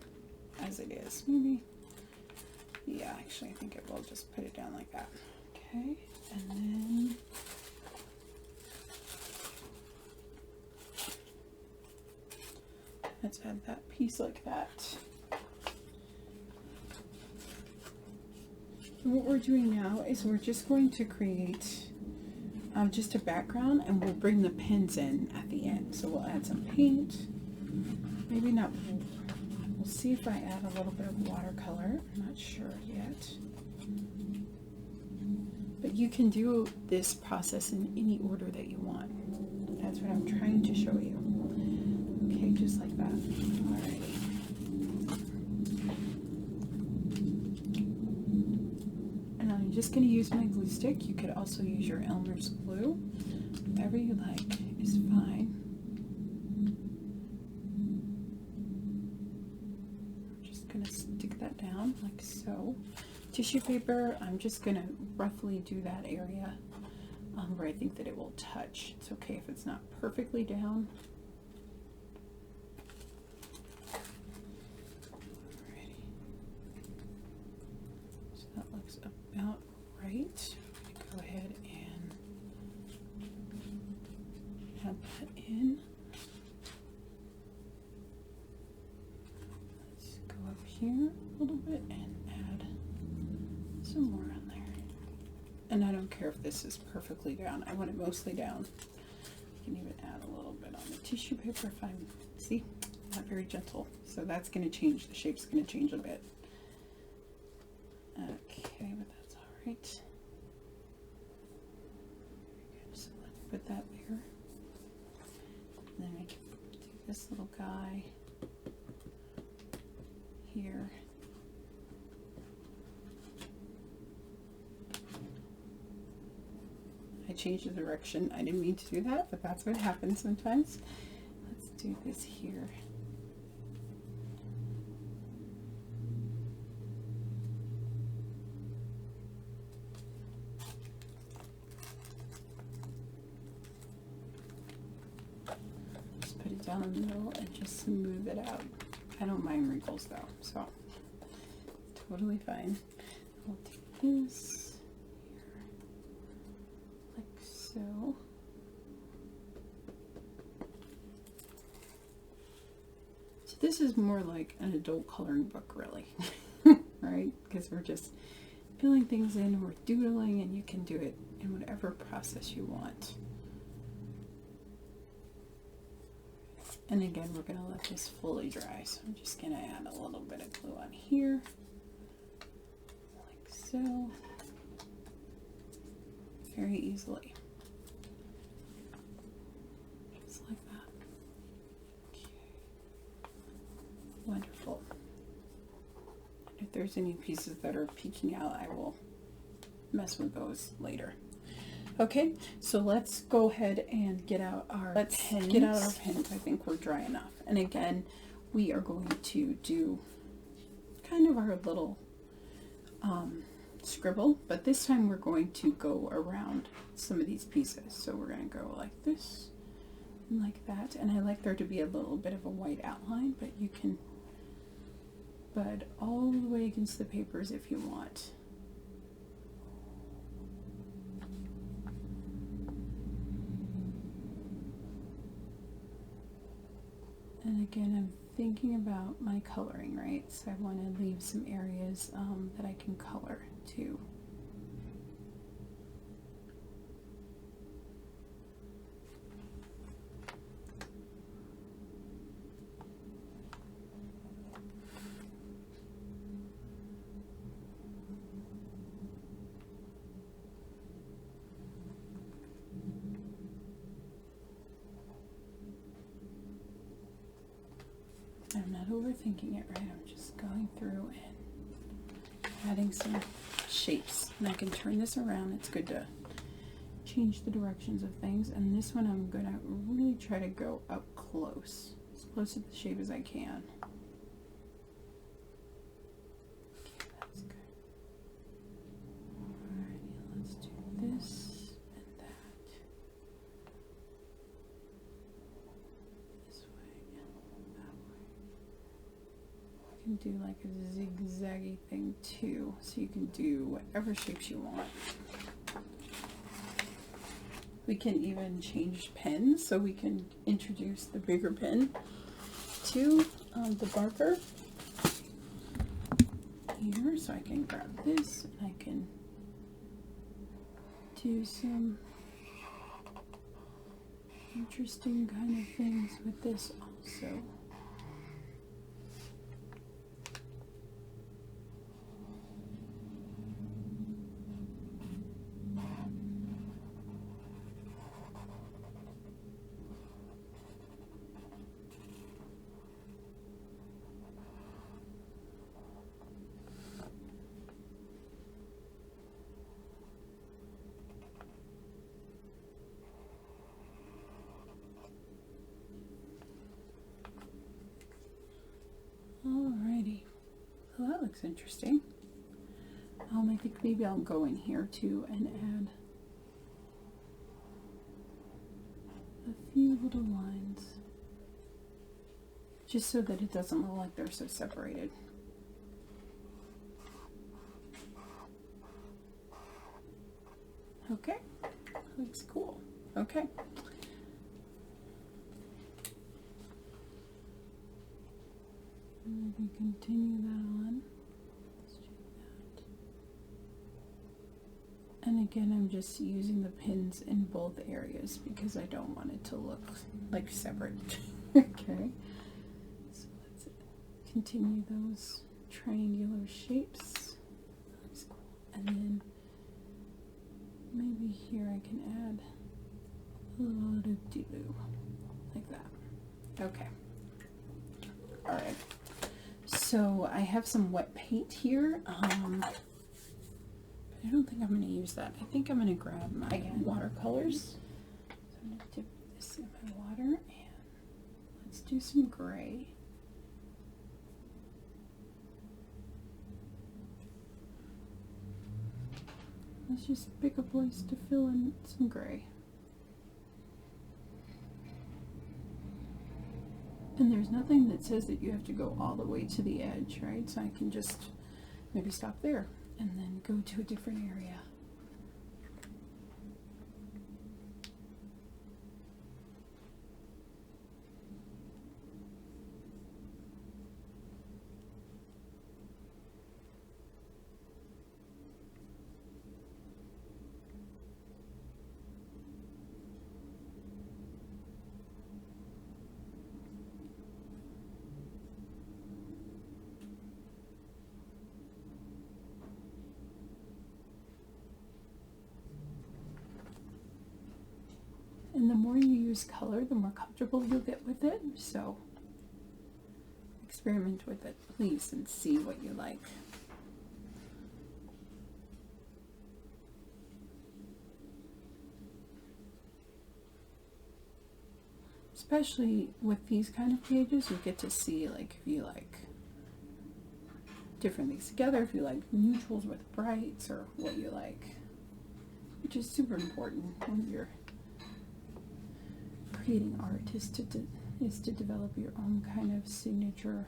as it is. Maybe, yeah, actually I think it will just put it down like that. Okay, and then let's add that piece like that. What we're doing now is we're just going to create just a background, and we'll bring the pens in at the end. So we'll add some paint, maybe not, we'll see if I add a little bit of watercolor, I'm not sure yet. But you can do this process in any order that you want. That's what I'm trying to show you. Okay, just like that. Alrighty. just going to use my glue stick. You could also use your Elmer's glue. Whatever you like is fine. I'm just going to stick that down like so. Tissue paper, I'm just going to roughly do that area where I think that it will touch. It's okay if it's not perfectly down. Alrighty. So that looks about right. Go ahead and add that in. Let's go up here a little bit and add some more on there. And I don't care if this is perfectly down. I want it mostly down. I can even add a little bit on the tissue paper if I'm, see, not very gentle. So that's going to change, the shape's going to change a bit. Okay, but that's all right. So let's put that there. And then I can do this little guy here. I changed the direction. I didn't mean to do that, but that's what happens sometimes. Let's do this here. Just put it down in the middle and just smooth it out. I don't mind wrinkles though, so totally fine. I'll do this. So, this is more like an adult coloring book, really, right? Because we're just filling things in, we're doodling, and you can do it in whatever process you want. And again, we're going to let this fully dry, so I'm just going to add a little bit of glue on here, like so, very easily. Like that. Okay. Wonderful. If there's any pieces that are peeking out, I will mess with those later. Okay, so let's go ahead and get out our pens. Get out our pens. I think we're dry enough. And again, we are going to do kind of our little scribble, but this time we're going to go around some of these pieces. So we're going to go like this. Like that, and I like there to be a little bit of a white outline, but you can bud all the way against the papers if you want. And again, I'm thinking about my coloring, right? So I want to leave some areas that I can color too. I'm not overthinking it, right? I'm just going through and adding some shapes. And I can turn this around. It's good to change the directions of things. And this one I'm going to really try to go up close. As close to the shape as I can. Okay, that's good. Alrighty, let's do this. Do like a zigzaggy thing too, so you can do whatever shapes you want. We can even change pens, so we can introduce the bigger pen to the marker here. So I can grab this and I can do some interesting kind of things with this also. looks interesting. I think maybe I'll go in here too and add a few little lines, just so that it doesn't look like they're so separated. Okay, looks cool. Okay. And we can continue that on. Let's do that. And again, I'm just using the pins in both areas because I don't want it to look like separate. Okay. So let's continue those triangular shapes. That's cool. And then maybe here I can add a lot of Doodle, like that. Okay. All right. So I have some wet paint here. I don't think I'm going to use that. I think I'm going to grab my watercolors. So I'm going to dip this in my water and let's do some gray. Let's just pick a place to fill in some gray. And there's nothing that says that you have to go all the way to the edge, right? So I can just maybe stop there and then go to a different area. And the more you use color, the more comfortable you'll get with it. So experiment with it, please, and see what you like. Especially with these kind of pages, you get to see like if you like different things together, if you like neutrals with brights, or what you like, which is super important when you're creating art, is to develop your own kind of signature,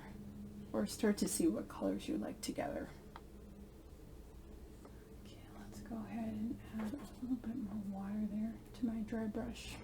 or start to see what colors you like together. Okay, let's go ahead and add a little bit more water there to my dry brush.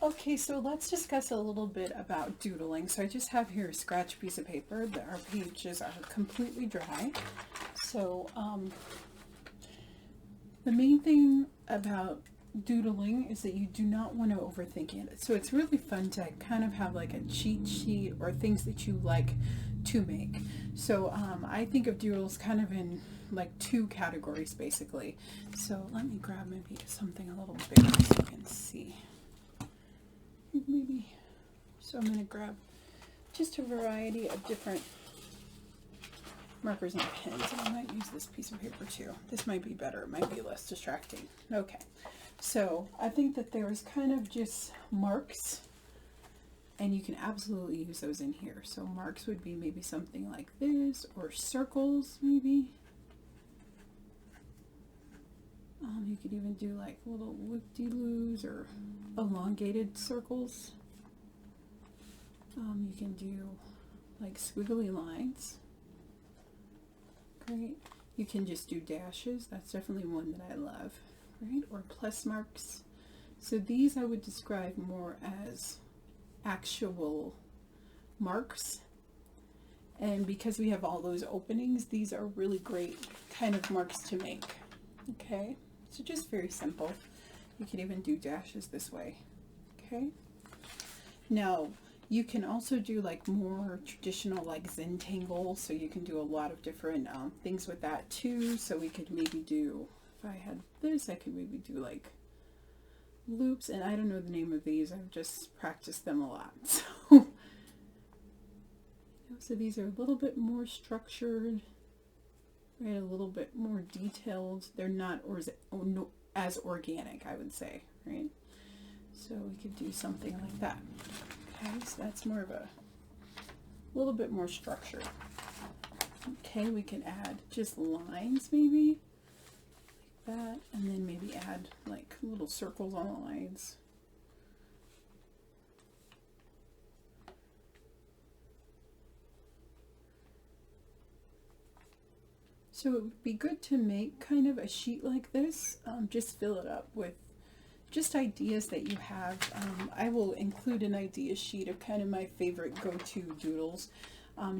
Okay, so let's discuss a little bit about doodling. So I just have here a scratch piece of paper. Our pages are completely dry. So the main thing about doodling is that you do not want to overthink it. So it's really fun to kind of have like a cheat sheet or things that you like to make. So I think of doodles kind of in like two categories basically. So let me grab maybe something a little bigger so you can see. Maybe, so I'm going to grab just a variety of different markers and pens, and I might use this piece of paper too. This might be better, it might be less distracting. Okay, so I think that there's kind of just marks, and you can absolutely use those in here. So marks would be maybe something like this, or circles maybe. You could even do like little loop-de-loos or elongated circles. You can do like squiggly lines. Great. You can just do dashes. That's definitely one that I love. Right? Or plus marks. So these I would describe more as actual marks. And because we have all those openings, these are really great kind of marks to make. Okay? So just very simple. You can even do dashes this way. Okay. Now you can also do like more traditional like Zentangle. So you can do a lot of different things with that too. So we could maybe do, if I had this, I could maybe do like loops, and I don't know the name of these. I've just practiced them a lot. So these are a little bit more structured. Right, a little bit more detailed. They're not as organic, I would say, right? So we could do something like that. Okay, so that's more of a little bit more structured. Okay, we can add just lines maybe, like that, and then maybe add like little circles on the lines. So it would be good to make kind of a sheet like this, just fill it up with just ideas that you have. I will include an idea sheet of kind of my favorite go-to doodles.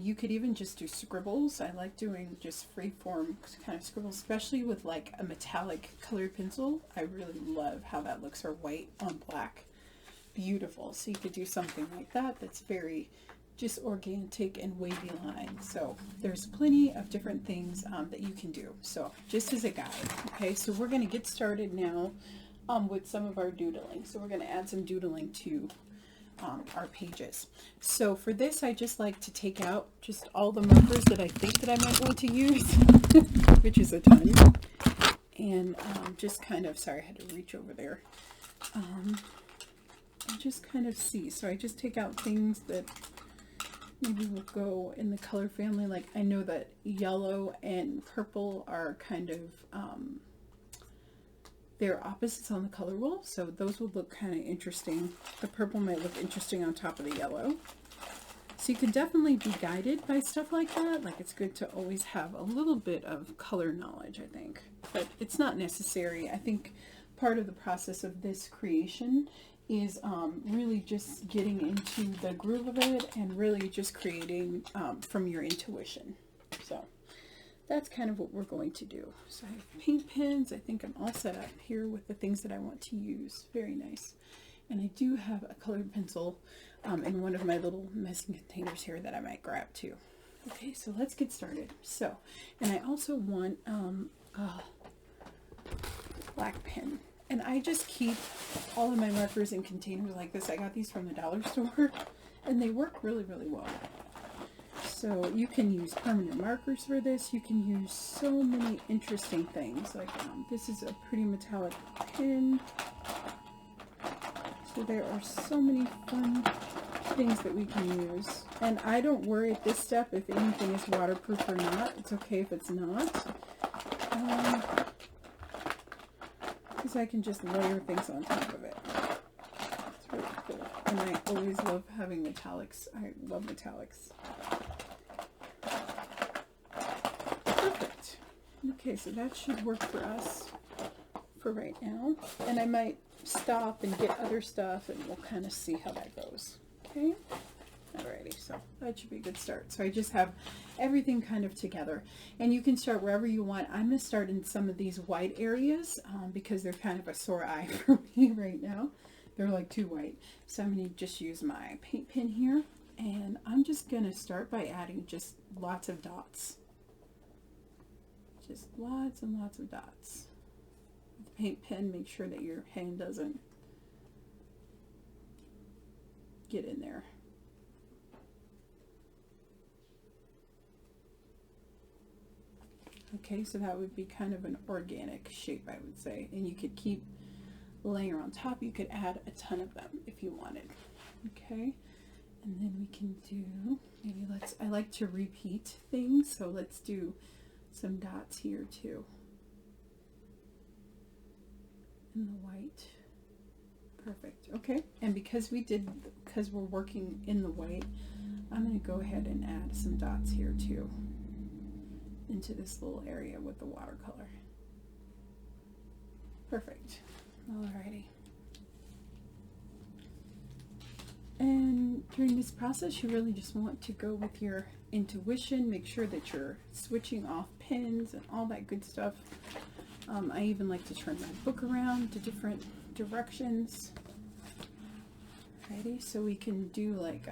You could even just do scribbles. I like doing just freeform kind of scribbles, especially with like a metallic colored pencil. I really love how that looks, or white on black. Beautiful. So you could do something like that that's very just organic and wavy lines. So there's plenty of different things that you can do. So just as a guide. Okay, so we're going to get started now with some of our doodling. So we're going to add some doodling to our pages. So for this, I just like to take out just all the markers that I think that I might want to use, which is a ton. And just kind of, sorry, I had to reach over there. And just kind of see. So I just take out things that maybe will go in the color family. Like I know that yellow and purple are kind of, they're opposites on the color wheel, so those will look kind of interesting. The purple might look interesting on top of the yellow. So you can definitely be guided by stuff like that. Like it's good to always have a little bit of color knowledge, I think. But it's not necessary. I think part of the process of this creation is really just getting into the groove of it and really just creating from your intuition. So that's kind of what we're going to do. So I have paint pens. I think I'm all set up here with the things that I want to use. Very nice. And I do have a colored pencil in one of my little messing containers here that I might grab too. Okay, so let's get started. So, and I also want a black pen. And I just keep all of my markers in containers like this. I got these from the dollar store, and they work really, really well. So you can use permanent markers for this. You can use so many interesting things. Like this is a pretty metallic pen. So there are so many fun things that we can use. And I don't worry at this step if anything is waterproof or not. It's okay if it's not. Because I can just layer things on top of it. It's really cool. And I always love having metallics. I love metallics. Perfect. Okay, so that should work for us for right now. And I might stop and get other stuff, and we'll kind of see how that goes. Okay. Alrighty, so that should be a good start. So I just have everything kind of together, and you can start wherever you want. I'm going to start in some of these white areas because they're kind of a sore eye for me right now. They're like too white. So I'm going to just use my paint pen here, and I'm just going to start by adding just lots of dots. Just lots and lots of dots. With the paint pen, make sure that your hand doesn't get in there. Okay, so that would be kind of an organic shape, I would say. And you could keep layer on top. You could add a ton of them if you wanted. Okay, and then we can do, maybe I like to repeat things, so let's do some dots here too. In the white. Perfect. Okay, and because we're working in the white, I'm going to go ahead and add some dots here too, into this little area with the watercolor. Perfect. Alrighty. And during this process, you really just want to go with your intuition. Make sure that you're switching off pens and all that good stuff. I even like to turn my book around to different directions. Alrighty, so we can do like,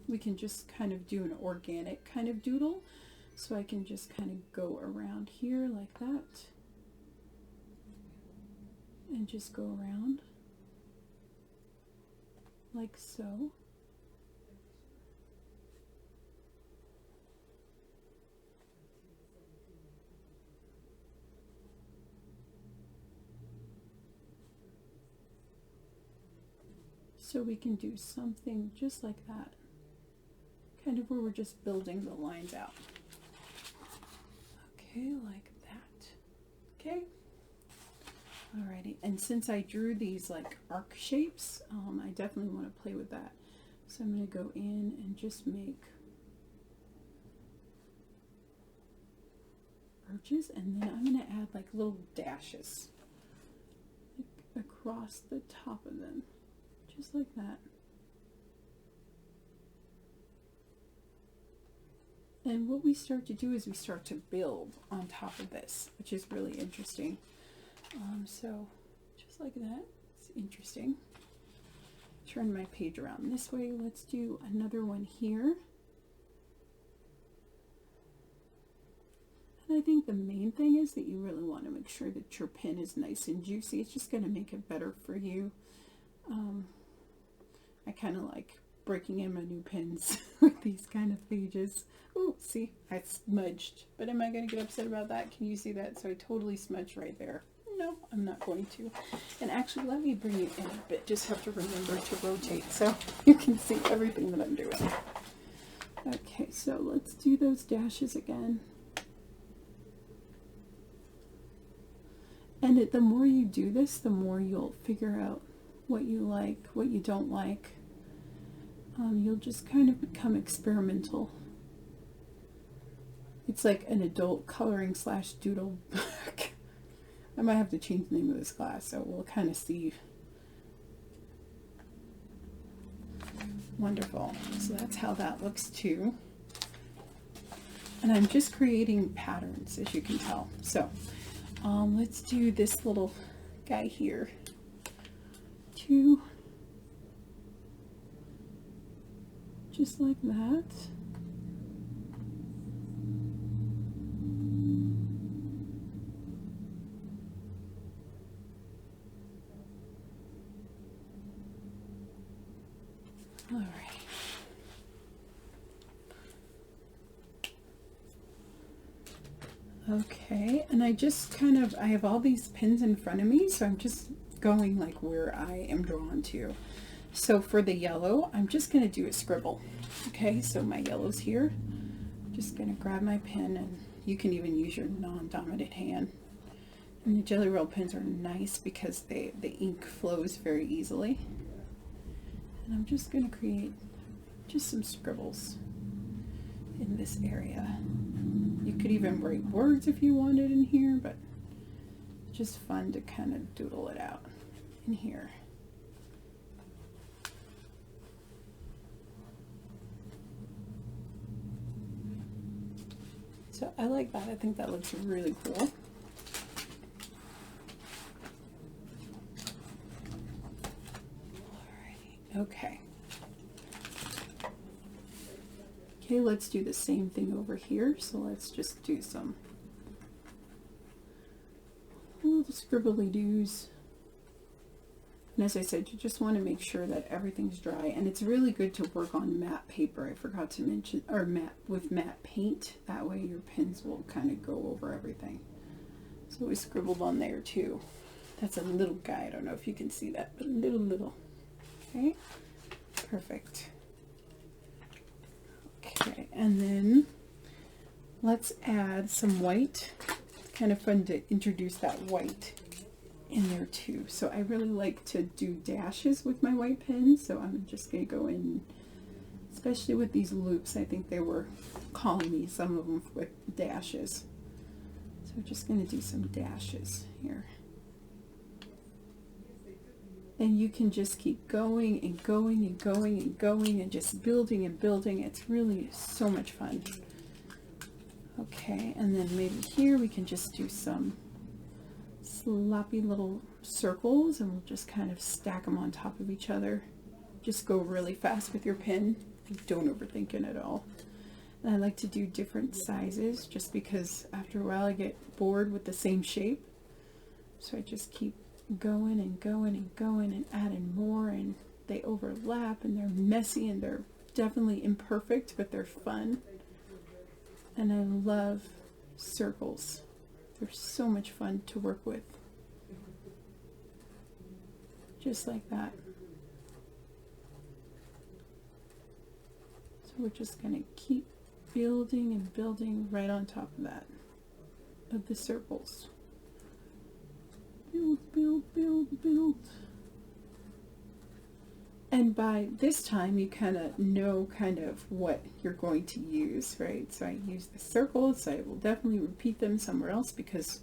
we can just kind of do an organic kind of doodle. So I can just kind of go around here like that, and just go around like so. So we can do something just like that, kind of where we're just building the lines out. Okay, like that. Okay. Alrighty, and since I drew these like arc shapes, I definitely want to play with that. So I'm going to go in and just make arches, and then I'm going to add like little dashes like across the top of them, just like that. And what we start to do is we start to build on top of this, which is really interesting. So just like that, it's interesting. Turn my page around this way. Let's do another one here. And I think the main thing is that you really want to make sure that your pen is nice and juicy. It's just going to make it better for you. I kind of like breaking in my new pens with these kind of pages. Oh, see, I smudged. But am I going to get upset about that? Can you see that? So I totally smudged right there. No, I'm not going to. And actually, let me bring it in a bit. Just have to remember to rotate so you can see everything that I'm doing. Okay, so let's do those dashes again. And the more you do this, the more you'll figure out what you like, what you don't like. You'll just kind of become experimental. It's like an adult coloring / doodle book. I might have to change the name of this class, so we'll kind of see. Wonderful. So that's how that looks too. And I'm just creating patterns, as you can tell. So let's do this little guy here. Two. Just like that. All right. Okay, and I just kind of, I have all these pins in front of me, so I'm just going like where I am drawn to. So for the yellow, I'm just going to do a scribble. Okay, so my yellow's here. Just going to grab my pen, and you can even use your non-dominant hand. And the Jelly Roll pens are nice because the ink flows very easily. And I'm just going to create just some scribbles in this area. You could even write words if you wanted in here, but it's just fun to kind of doodle it out. in here. So I like that. I think that looks really cool. Alrighty, okay. Okay, let's do the same thing over here. So let's just do some little scribbly doos. And as I said, you just want to make sure that everything's dry, and it's really good to work on matte paper. I forgot to mention, or matte paint. That way your pens will kind of go over everything. So we scribbled on there too. That's a little guy. I don't know if you can see that, but little. Okay, perfect. Okay, and then let's add some white. It's kind of fun to introduce that white in there too. So I really like to do dashes with my white pen, so I'm just going to go in, especially with these loops. I think they were calling me some of them with dashes. So we're just going to do some dashes here. And you can just keep going and going and going and going and just building and building. It's really so much fun. Okay, and then maybe here we can just do some sloppy little circles, and we'll just kind of stack them on top of each other. Just go really fast with your pen. Don't overthink it at all. And I like to do different sizes just because after a while I get bored with the same shape. So I just keep going and going and going and adding more, and they overlap and they're messy and they're definitely imperfect, but they're fun. And I love circles. They're so much fun to work with. Just like that. So we're just going to keep building and building right on top of that, of the circles. Build, build, build, build. And by this time you kind of know kind of what you're going to use, right? So I use the circles, so I will definitely repeat them somewhere else because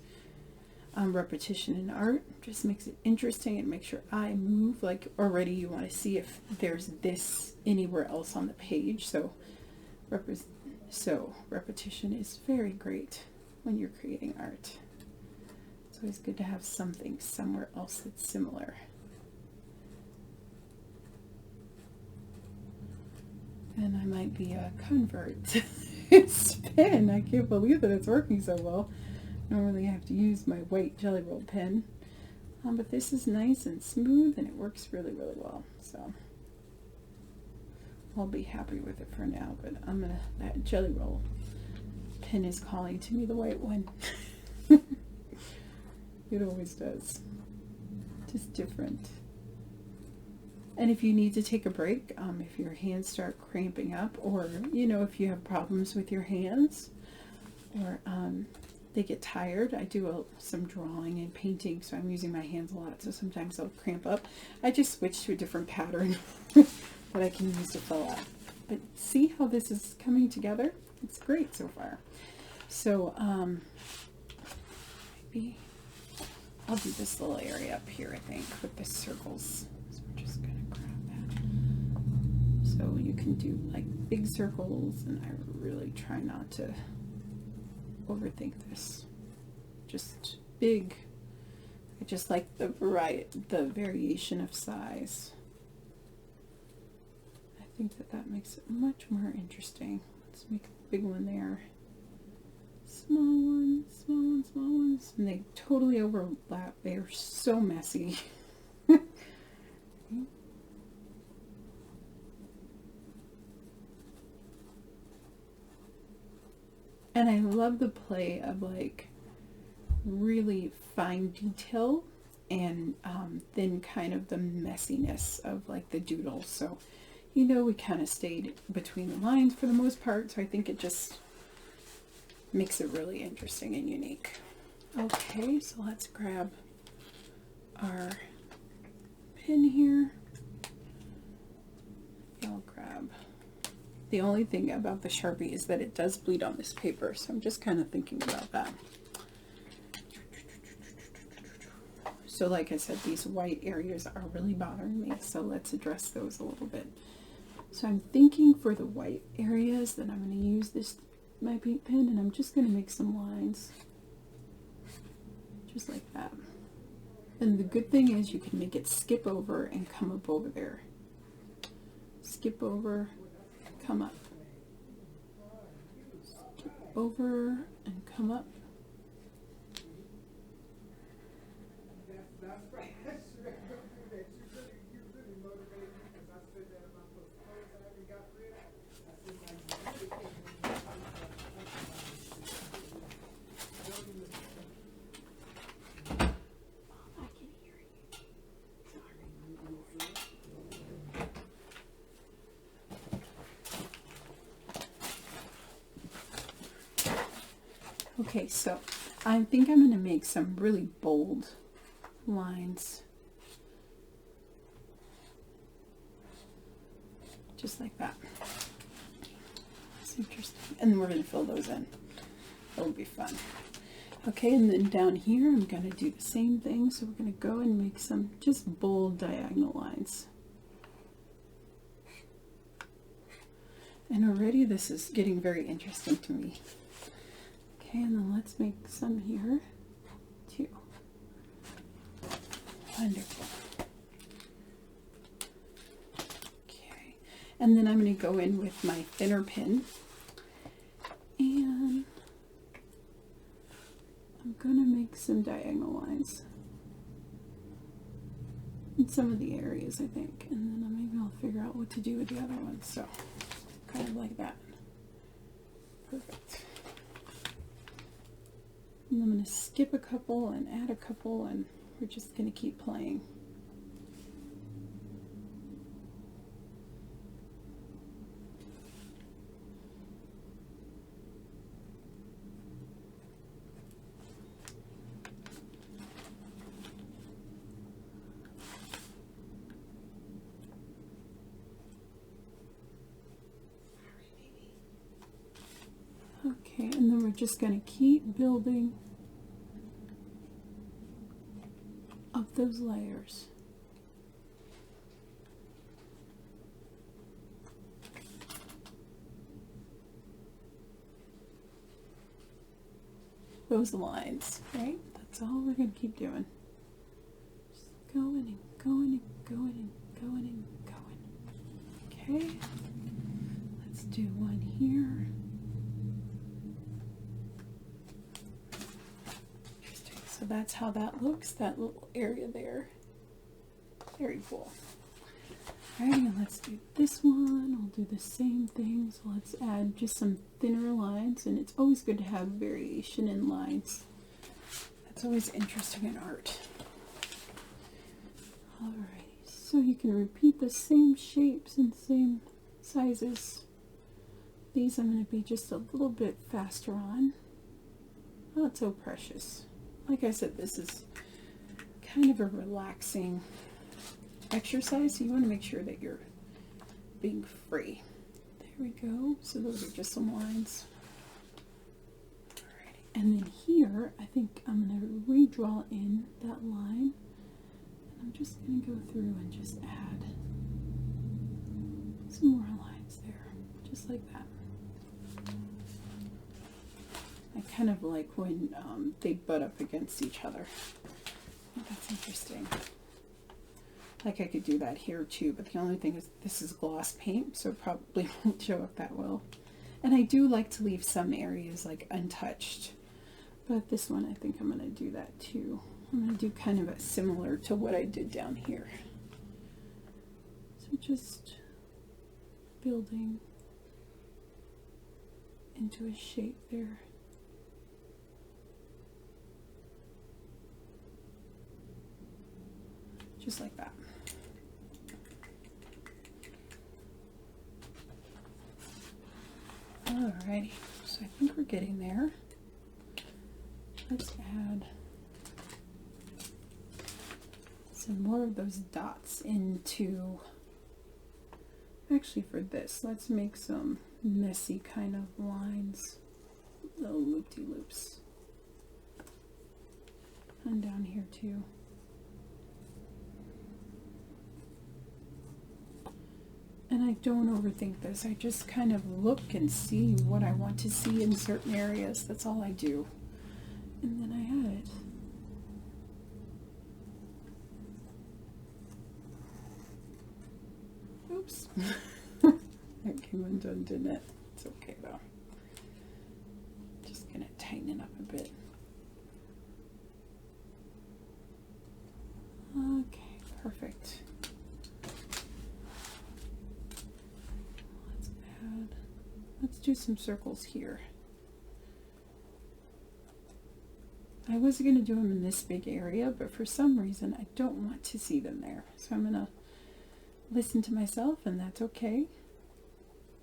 repetition in art just makes it interesting and makes your eye move. Like already you want to see if there's this anywhere else on the page. So repetition is very great when you're creating art. It's always good to have something somewhere else that's similar. And I might be a convert to this pen. I can't believe that it's working so well. Normally I have to use my white Jelly Roll pen. But this is nice and smooth and it works really, really well. So I'll be happy with it for now. But that Jelly Roll pen is calling to me, the white one. It always does. Just different. And if you need to take a break, if your hands start cramping up, or you know, if you have problems with your hands, or they get tired, I do some drawing and painting, so I'm using my hands a lot, so sometimes they'll cramp up. I just switch to a different pattern that I can use to fill out. But see how this is coming together? It's great so far. So maybe I'll do this little area up here, I think, with the circles. So we're just going to grab that. So you can do like big circles, and I really try not to overthink this. Just big. I just like the variation of size. I think that makes it much more interesting. Let's make a big one there. Small ones, small ones, small ones. And they totally overlap. They are so messy. And I love the play of like really fine detail and then kind of the messiness of like the doodle. So, you know, we kind of stayed between the lines for the most part. So I think it just makes it really interesting and unique. Okay, so let's grab our pin here. I'll grab. The only thing about the Sharpie is that it does bleed on this paper, so I'm just kind of thinking about that. So like I said, these white areas are really bothering me, so let's address those a little bit. So I'm thinking for the white areas that I'm going to use my paint pen, and I'm just going to make some lines just like that. And the good thing is you can make it skip over and come up over there. Skip over, come up. Skip over and come up. Okay, so I think I'm going to make some really bold lines. Just like that. That's interesting. And we're going to fill those in. It'll be fun. Okay, and then down here I'm going to do the same thing. So we're going to go and make some just bold diagonal lines. And already this is getting very interesting to me. Okay, and then let's make some here too. Wonderful. Okay, and then I'm going to go in with my thinner pen, and I'm going to make some diagonal lines in some of the areas, I think, and then maybe I'll figure out what to do with the other ones. So kind of like that. Perfect. And I'm going to skip a couple and add a couple, and we're just going to keep playing. Okay, and then we're just going to keep building up those layers. Those lines, right? That's all we're going to keep doing. Just going and going and going and going and going. Okay, let's do one here. So that's how that looks, that little area there. Very cool. Alrighty, let's do this one. We'll do the same thing. So let's add just some thinner lines, and it's always good to have variation in lines. That's always interesting in art. Alrighty, so you can repeat the same shapes and same sizes. These I'm going to be just a little bit faster on. Oh, it's so precious. Like I said, this is kind of a relaxing exercise, so you want to make sure that you're being free. There we go. So those are just some lines. Alrighty. And then here, I think I'm going to redraw in that line. And I'm just going to go through and just add some more lines there, just like that. I kind of like when they butt up against each other. That's interesting. Like I could do that here too, but the only thing is this is gloss paint, so it probably won't show up that well. And I do like to leave some areas like untouched, but this one I think I'm going to do that too. I'm going to do kind of a similar to what I did down here. So just building into a shape there. Just like that. Alrighty, so I think we're getting there. Let's add some more of those dots into, actually for this, let's make some messy kind of lines, little loop-de-loops. And down here too. And I don't overthink this. I just kind of look and see what I want to see in certain areas. That's all I do. And then I add it. Oops. That came undone, didn't it? It's okay though. Just gonna tighten it up a bit. Okay, perfect. Let's do some circles here. I was going to do them in this big area, but for some reason I don't want to see them there. So I'm going to listen to myself, and that's okay.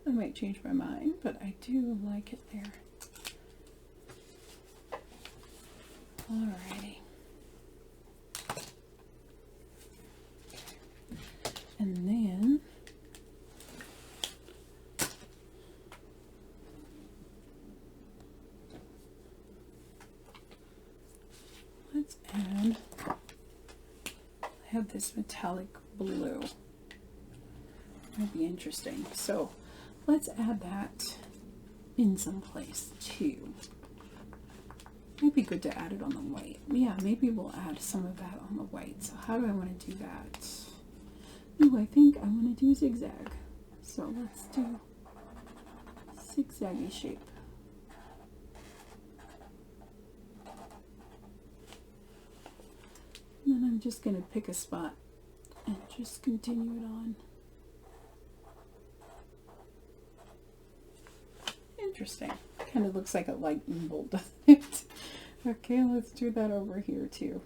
I might change my mind, but I do like it there. Alrighty. And then let's add, I have this metallic blue. That'd be interesting. So let's add that in some place too. Might be good to add it on the white. Yeah, maybe we'll add some of that on the white. So how do I want to do that? Ooh, I think I want to do zigzag. So let's do zigzaggy shape. And then I'm just going to pick a spot and just continue it on. Interesting. Kind of looks like a lightning bolt, doesn't it? Okay, let's do that over here too.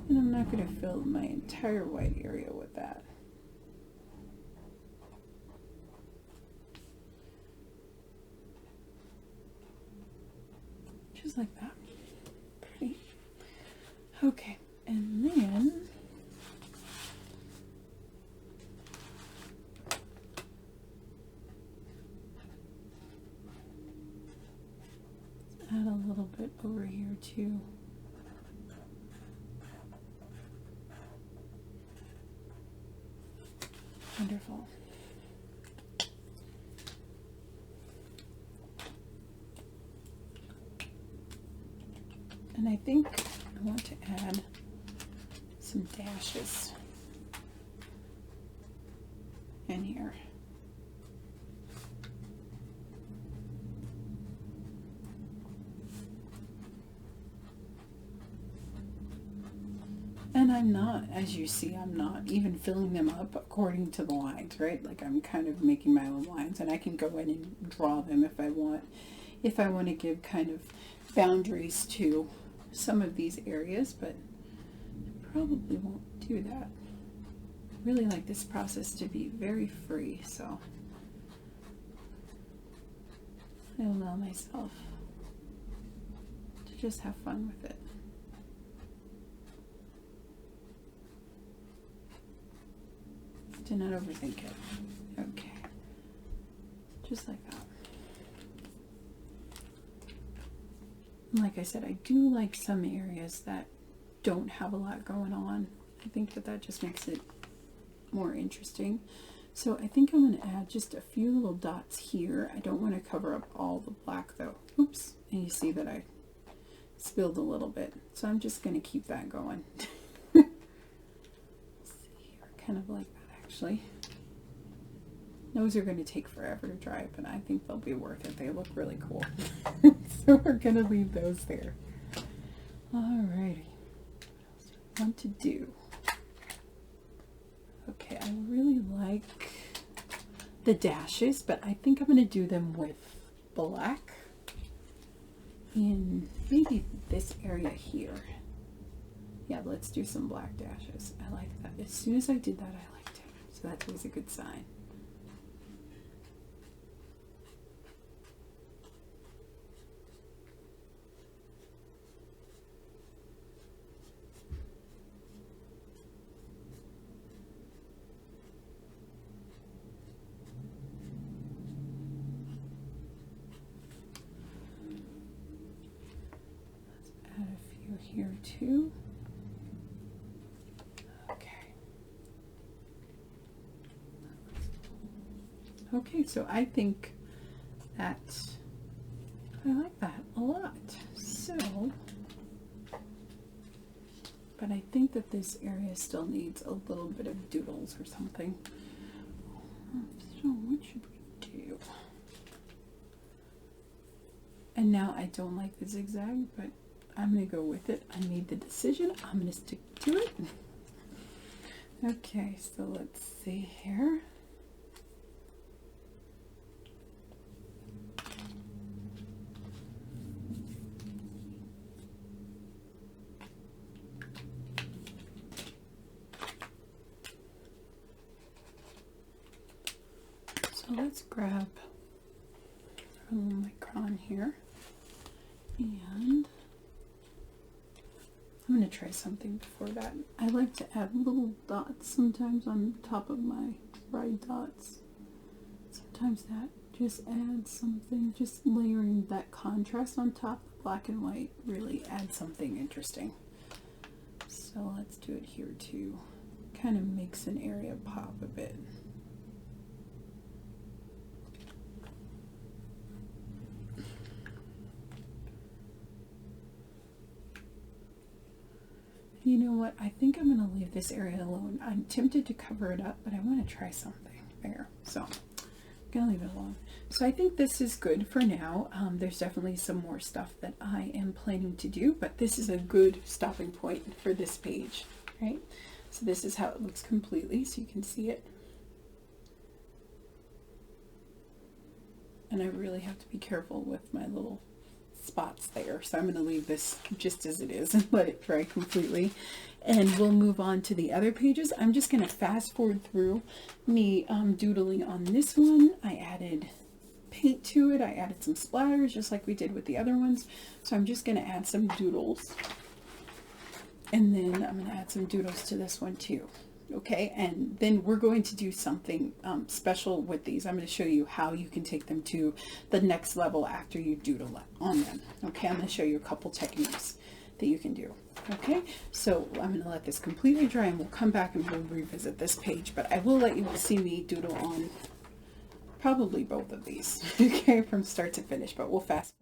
And I'm not going to fill my entire white area with that. Just like that. Pretty. Okay, and then add a little bit over here too. Wonderful. And I think I want to add some dashes in here. And I'm not, as you see, I'm not even filling them up according to the lines, right? Like I'm kind of making my own lines, and I can go in and draw them if I want. If I want to give kind of boundaries to some of these areas, but I probably won't do that. I really like this process to be very free, so I allow myself to just have fun with it. Do not overthink it. Okay. Just like that. And like I said, I do like some areas that don't have a lot going on. I think that that just makes it more interesting. So I think I'm going to add just a few little dots here. I don't want to cover up all the black though. Oops. And you see that I spilled a little bit. So I'm just going to keep that going. Let's see here. Kind of like that. Actually, those are going to take forever to dry, but I think they'll be worth it. They look really cool. So we're going to leave those there. Alrighty. What else do I want to do? Okay, I really like the dashes, but I think I'm going to do them with black in maybe this area here. Yeah, let's do some black dashes. I like that. As soon as I did that, I liked it. So that was a good sign. Let's add a few here too. Okay, so I think that I like that a lot. So, but I think that this area still needs a little bit of doodles or something. So what should we do? And now I don't like the zigzag, but I'm going to go with it. I made the decision. I'm going to stick to it. Okay, so let's see here. So let's grab our little micron here, and I'm going to try something before that. I like to add little dots sometimes on top of my dry dots. Sometimes that just adds something, just layering that contrast on top of black and white really adds something interesting. So let's do it here too. Kind of makes an area pop a bit. You know what? I think I'm going to leave this area alone. I'm tempted to cover it up, but I want to try something there. So I'm going to leave it alone. So I think this is good for now. There's definitely some more stuff that I am planning to do, but this is a good stopping point for this page, right? So this is how it looks completely, so you can see it. And I really have to be careful with my little spots there, so I'm going to leave this just as it is and let it dry completely, and we'll move on to the other pages. I'm just going to fast forward through me doodling on this one. I added paint to it, I added some splatters just like we did with the other ones, so I'm just going to add some doodles, and then I'm going to add some doodles to this one too. Okay, and then we're going to do something special with these. I'm going to show you how you can take them to the next level after you doodle on them. Okay, I'm going to show you a couple techniques that you can do. Okay, so I'm going to let this completely dry and we'll come back and we'll revisit this page, but I will let you see me doodle on probably both of these, okay, from start to finish, but we'll fast forward.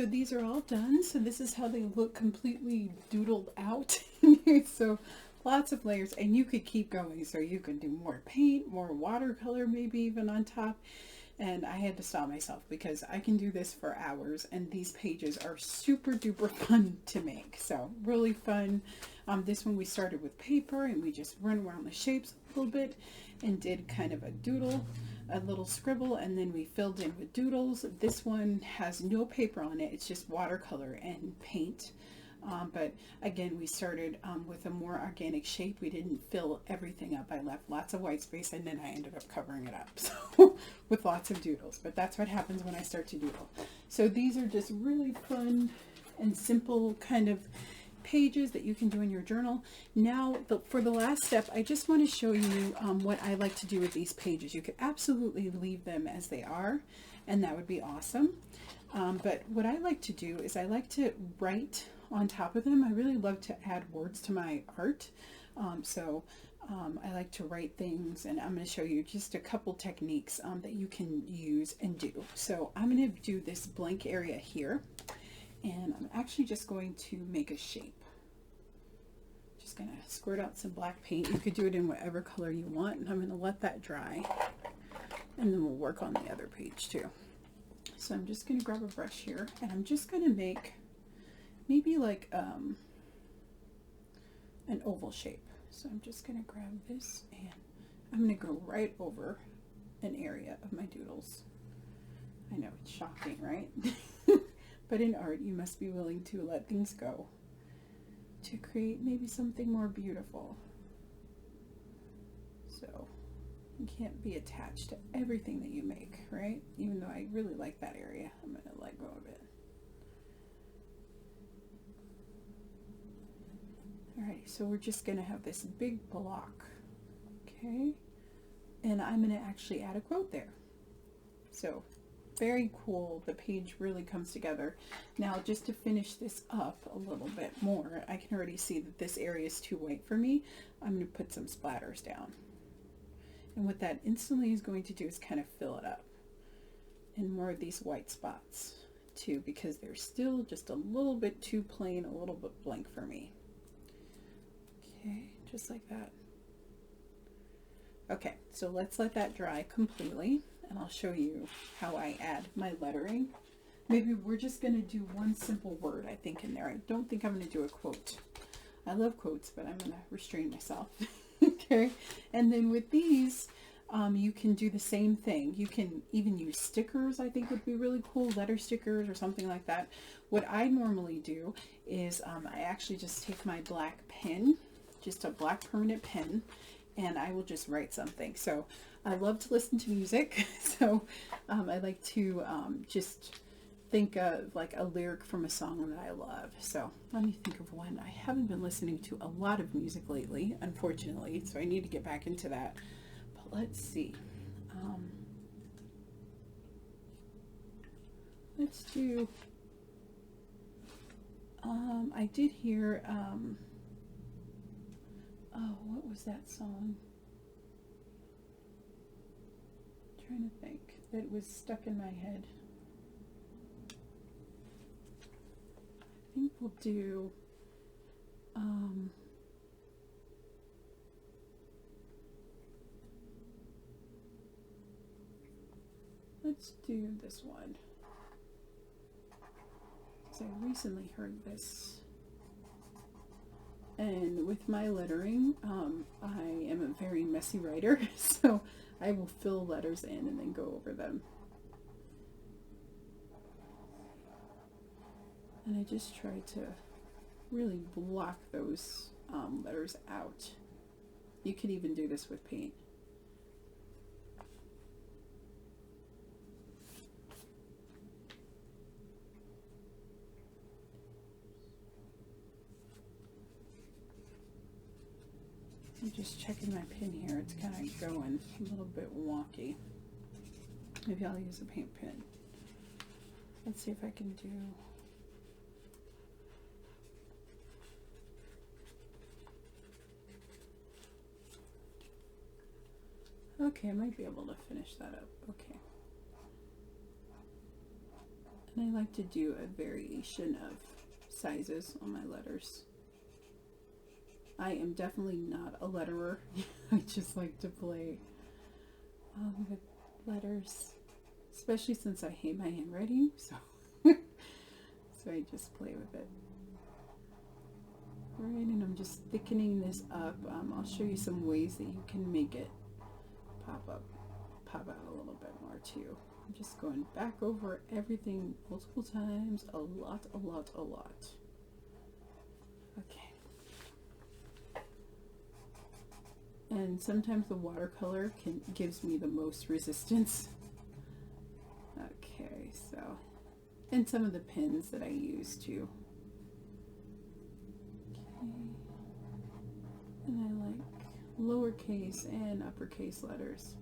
so these are all done. So this is how they look completely doodled out. So lots of layers, and you could keep going. So you could do more paint, more watercolor, maybe even on top. And I had to stop myself because I can do this for hours, and these pages are super duper fun to make. So really fun. This one we started with paper, and we just run around the shapes a little bit and did kind of a doodle, a little scribble, and then we filled in with doodles. This one has no paper on it. It's just watercolor and paint. But again, we started with a more organic shape. We didn't fill everything up. I left lots of white space, and then I ended up covering it up so with lots of doodles. But that's what happens when I start to doodle. So these are just really fun and simple kind of pages that you can do in your journal. Now, for the last step, I just want to show you what I like to do with these pages. You could absolutely leave them as they are, and that would be awesome. But what I like to do is I like to write on top of them. I really love to add words to my art. I like to write things, and I'm going to show you just a couple techniques that you can use and do. So I'm going to do this blank area here, and I'm actually just going to make a shape. Just going to squirt out some black paint. You could do it in whatever color you want, and I'm going to let that dry, and then we'll work on the other page too. So I'm just going to grab a brush here, and I'm just going to make maybe like an oval shape. So I'm just going to grab this, and I'm going to go right over an area of my doodles. I know it's shocking, right? But in art, you must be willing to let things go to create maybe something more beautiful. So you can't be attached to everything that you make, right? Even though I really like that area, I'm going to let go of it. Alright, so we're just going to have this big block, okay? And I'm going to actually add a quote there. So, very cool. The page really comes together. Now, just to finish this up a little bit more, I can already see that this area is too white for me. I'm going to put some splatters down. And what that instantly is going to do is kind of fill it up. And more of these white spots, too, because they're still just a little bit too plain, a little bit blank for me. Okay, just like that. Okay, so let's let that dry completely, and I'll show you how I add my lettering. Maybe we're just going to do one simple word, I think, in there. I don't think I'm going to do a quote. I love quotes, but I'm going to restrain myself. Okay, and then with these, you can do the same thing. You can even use stickers, I think would be really cool, letter stickers or something like that. What I normally do is I actually just take my black pen, just a black permanent pen, and I will just write something. So I love to listen to music, so I like to just think of like a lyric from a song that I love. So let me think of one. I haven't been listening to a lot of music lately, unfortunately, so I need to get back into that. But let's see. Let's do, I did hear, oh, what was that song? I'm trying to think. It was stuck in my head. I think we'll do, let's do this one. So I recently heard this. And with my lettering, I am a very messy writer, so I will fill letters in and then go over them. And I just try to really block those letters out. You could even do this with paint. I'm just checking my pen here. It's kind of going a little bit wonky. Maybe I'll use a paint pen. Let's see if I can do... Okay, I might be able to finish that up. Okay. And I like to do a variation of sizes on my letters. I am definitely not a letterer. I just like to play with letters, especially since I hate my handwriting, so so I just play with it. Alright, and I'm just thickening this up. I'll show you some ways that you can make it pop out a little bit more too. I'm just going back over everything multiple times, a lot. Okay. And sometimes the watercolor gives me the most resistance. Okay, so, and some of the pens that I use too. Okay. And I like lowercase and uppercase letters.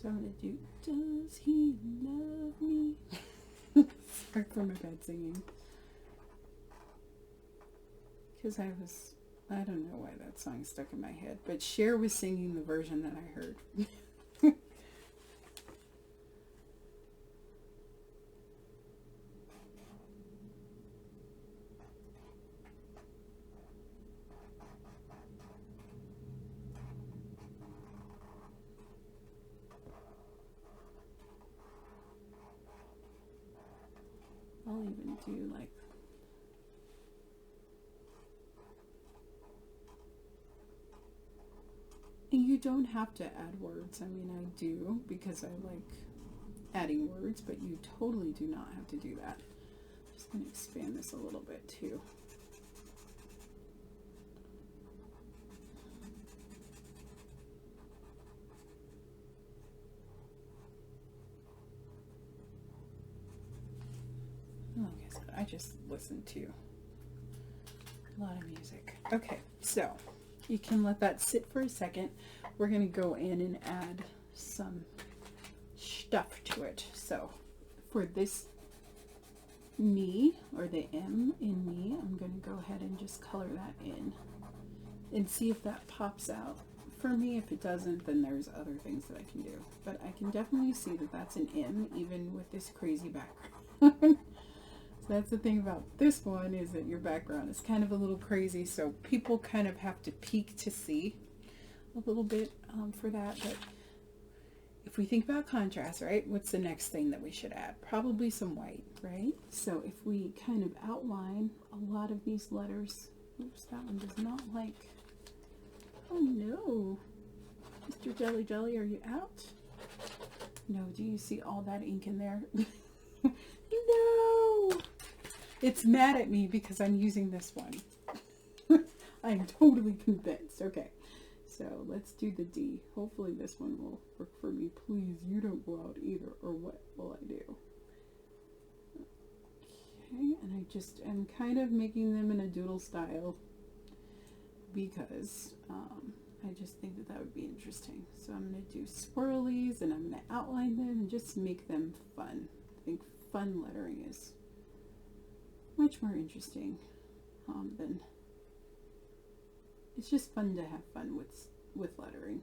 So I'm going to do, does he love me? Sorry for my bad singing. Because I don't know why that song stuck in my head, but Cher was singing the version that I heard. I'll even do like, and you don't have to add words. I mean, I do because I like adding words, but you totally do not have to do that. I'm just going to expand this a little bit too. I just listened to a lot of music. Okay, so you can let that sit for a second. We're going to go in and add some stuff to it. So for this me, or the M in me, I'm going to go ahead and just color that in and see if that pops out. For me, if it doesn't, then there's other things that I can do. But I can definitely see that that's an M, even with this crazy background. That's the thing about this one, is that your background is kind of a little crazy, so people kind of have to peek to see a little bit for that. But if we think about contrast, right, what's the next thing that we should add? Probably some white, right? So if we kind of outline a lot of these letters, oops, that one does not like, oh no, Mr. Jelly Jelly, are you out? No, do you see all that ink in there? No! It's mad at me because I'm using this one. I'm totally convinced. Okay, so let's do the D. Hopefully this one will work for me. Please, you don't go out either, or what will I do? Okay, and I just am kind of making them in a doodle style because I just think that that would be interesting. So I'm going to do swirlies and I'm going to outline them and just make them fun. I think fun lettering is much more interesting than, it's just fun to have fun with lettering,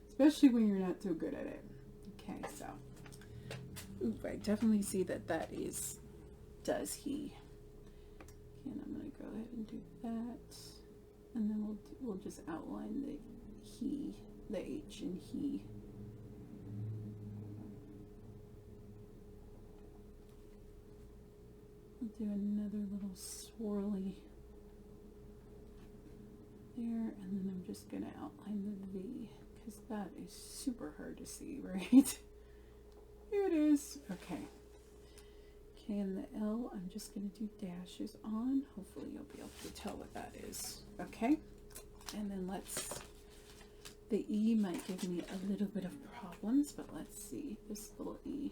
especially when you're not so good at it. Okay, so I definitely see that that is does he. Okay, and I'm going to go ahead and do that, and then we'll just outline the he, the H in he. Do another little swirly there, and then I'm just going to outline the V because that is super hard to see, right? Here it is. Okay. Okay, and the L, I'm just going to do dashes on. Hopefully you'll be able to tell what that is. Okay. And then the E might give me a little bit of problems, but let's see. This little E.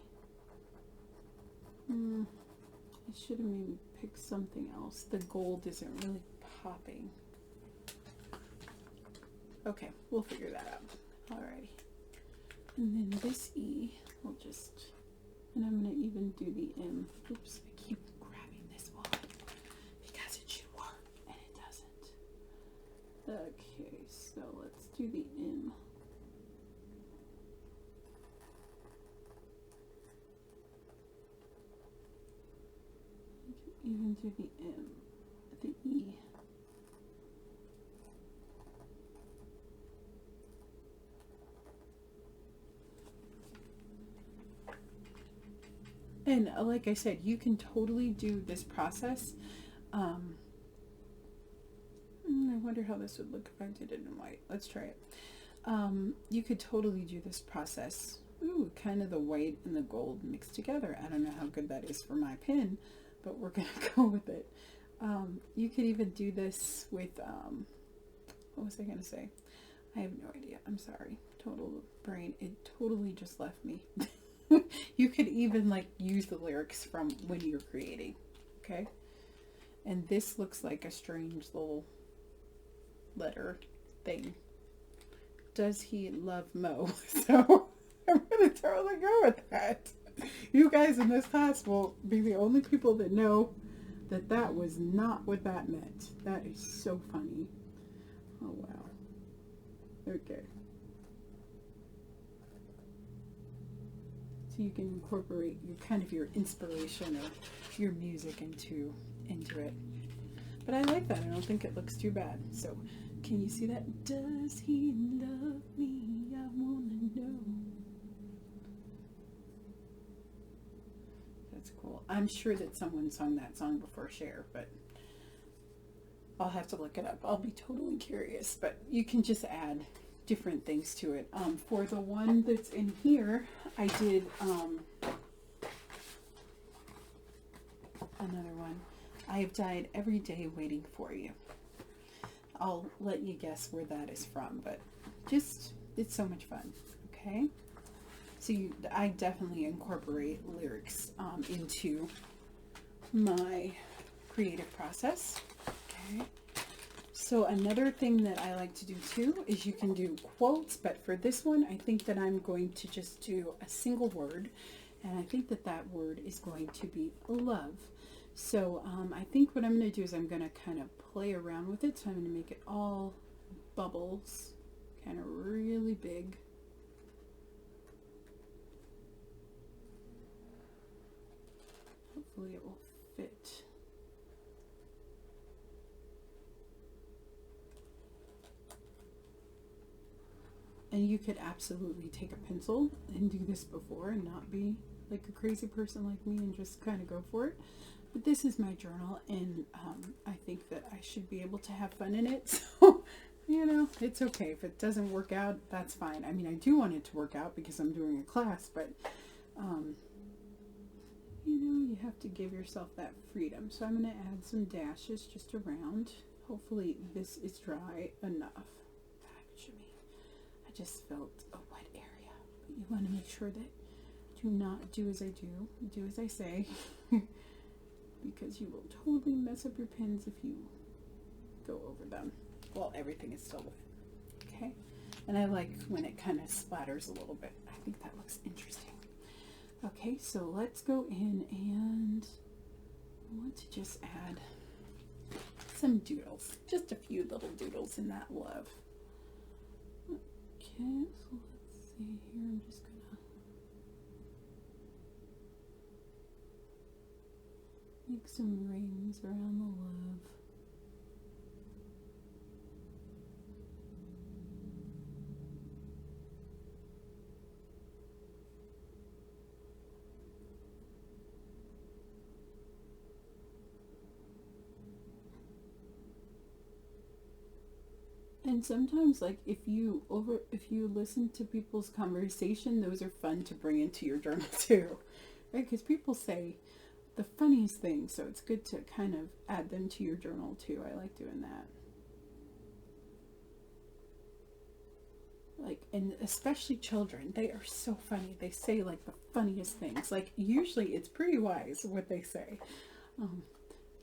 I should have maybe picked something else. The gold isn't really popping. Okay, we'll figure that out. Alrighty. And then this E, we'll just, and I'm going to even do the M. Oops, I keep grabbing this one because it should work and it doesn't. Okay, so let's do the M. Even do the M, the E. And like I said, you can totally do this process. I wonder how this would look if I did it in white. Let's try it. You could totally do this process. Ooh, kind of the white and the gold mixed together. I don't know how good that is for my pen, but we're going to go with it. You could even do this with, what was I going to say? I have no idea. I'm sorry. Total brain. It totally just left me. You could even like use the lyrics from when you're creating. Okay. And this looks like a strange little letter thing. Does he love Mo? So I'm going to totally go with that. You guys in this class will be the only people that know that that was not what that meant. That is so funny. Oh, wow. Okay. So you can incorporate your kind of your inspiration or your music into it. But I like that. I don't think it looks too bad. So can you see that? Does he love me? I wanna know. That's cool. I'm sure that someone sung that song before Cher, but I'll have to look it up. I'll be totally curious, but you can just add different things to it. For the one that's in here, I did another one. I have died every day waiting for you. I'll let you guess where that is from, but just, it's so much fun. Okay. So I definitely incorporate lyrics into my creative process. Okay. So another thing that I like to do too is you can do quotes, but for this one, I think that I'm going to just do a single word, and I think that that word is going to be love. So I think what I'm going to do is I'm going to kind of play around with it. So I'm going to make it all bubbles, kind of really big. Hopefully it will fit. And you could absolutely take a pencil and do this before and not be like a crazy person like me and just kind of go for it. But this is my journal, and I think that I should be able to have fun in it. So, you know, it's okay. If it doesn't work out, that's fine. I mean, I do want it to work out because I'm doing a class, but, you know, you have to give yourself that freedom. So I'm going to add some dashes just around. Hopefully this is dry enough. I just felt a wet area, but you want to make sure that do not do as I do, do as I say, because you will totally mess up your pens if you go over them. Well, everything is still wet. Okay, and I like when it kind of splatters a little bit. I think that looks interesting. Okay, so let's go in and I want to just add some doodles, just a few little doodles in that love. Okay, so let's see here. I'm just gonna make some rings around the love. And sometimes, like, if you listen to people's conversation, those are fun to bring into your journal too, right? Because people say the funniest things, so it's good to kind of add them to your journal too. I like doing that. Like, and especially children, they are so funny. They say like the funniest things. Like, usually it's pretty wise what they say.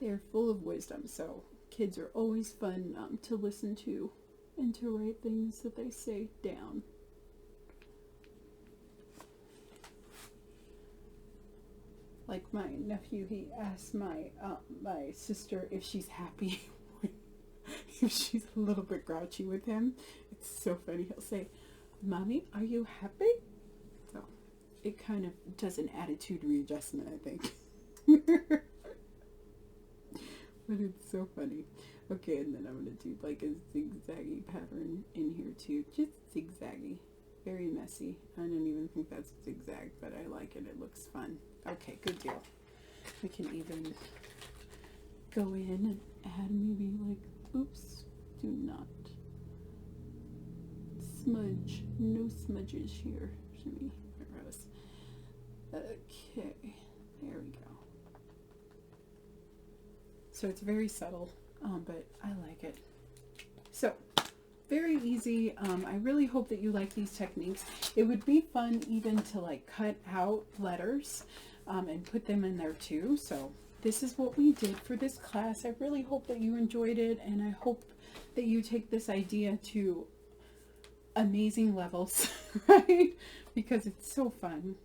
They're full of wisdom, so kids are always fun to listen to and to write things that they say down. Like my nephew, he asked my sister if she's happy, if she's a little bit grouchy with him. It's so funny. He'll say, "Mommy, are you happy?" So it kind of does an attitude readjustment, I think. But it's so funny. Okay, and then I'm going to do like a zigzaggy pattern in here too. Just zigzaggy. Very messy. I don't even think that's zigzag, but I like it. It looks fun. Okay, good deal. We can even go in and add maybe like, oops, do not smudge. No smudges here. Shimmy, rose. Okay, there we go. So it's very subtle, but I like it. So very easy. I really hope that you like these techniques. It would be fun even to like cut out letters and put them in there too. So this is what we did for this class. I really hope that you enjoyed it, and I hope that you take this idea to amazing levels, right? Because it's so fun.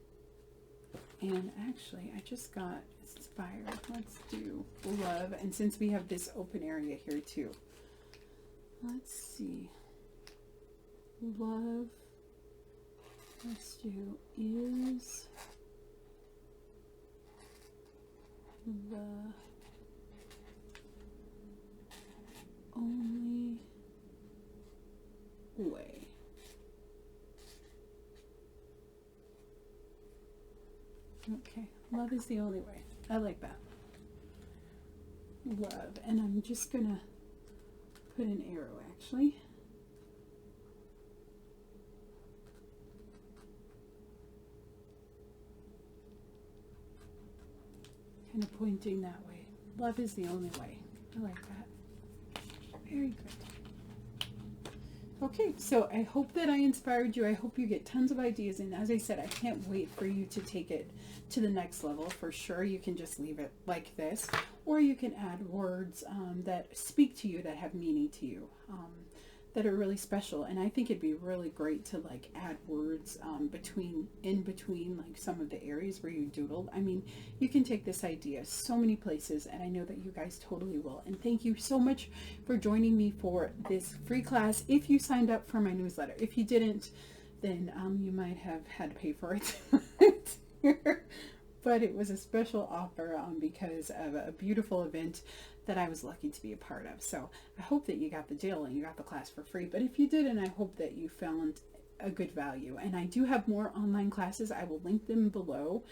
And actually, I just got inspired. Let's do love. And since we have this open area here too, let's see. Love. Let's do is the only way. Okay, love is the only way. I like that. Love. And I'm just gonna put an arrow actually. Kind of pointing that way. Love is the only way. I like that. Very good. Okay, so I hope that I inspired you. I hope you get tons of ideas. And as I said, I can't wait for you to take it to the next level for sure. You can just leave it like this, or you can add words that speak to you, that have meaning to you, that are really special. And I think it'd be really great to like add words in between like some of the areas where you doodled. I mean, you can take this idea so many places, and I know that you guys totally will. And thank you so much for joining me for this free class. If you signed up for my newsletter, if you didn't, then you might have had to pay for it. But it was a special offer because of a beautiful event that I was lucky to be a part of. So I hope that you got the deal and you got the class for free. But if you didn't, I hope that you found a good value. And I do have more online classes. I will link them below.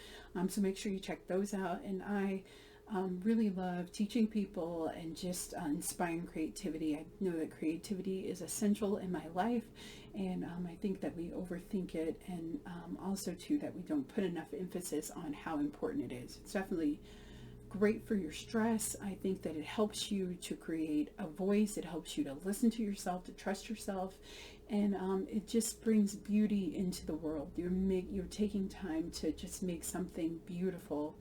So make sure you check those out. And I really love teaching people and just inspiring creativity. I know that creativity is essential in my life. And I think that we overthink it, and also too that we don't put enough emphasis on how important it is. It's definitely great for your stress. I think that it helps you to create a voice. It helps you to listen to yourself, to trust yourself, and it just brings beauty into the world. You're taking time to just make something beautiful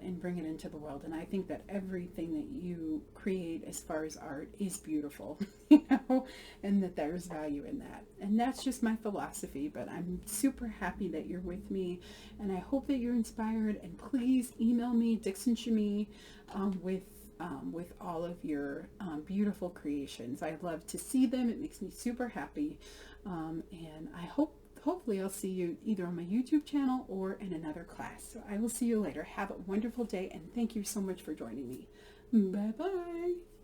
and bring it into the world. And I think that everything that you create as far as art is beautiful, you know, and that there's value in that. And that's just my philosophy, but I'm super happy that you're with me, and I hope that you're inspired. And please email me, Dixon Shamee, with all of your beautiful creations. I love to see them. It makes me super happy. And I hopefully I'll see you either on my YouTube channel or in another class. So I will see you later. Have a wonderful day, and thank you so much for joining me. Bye-bye.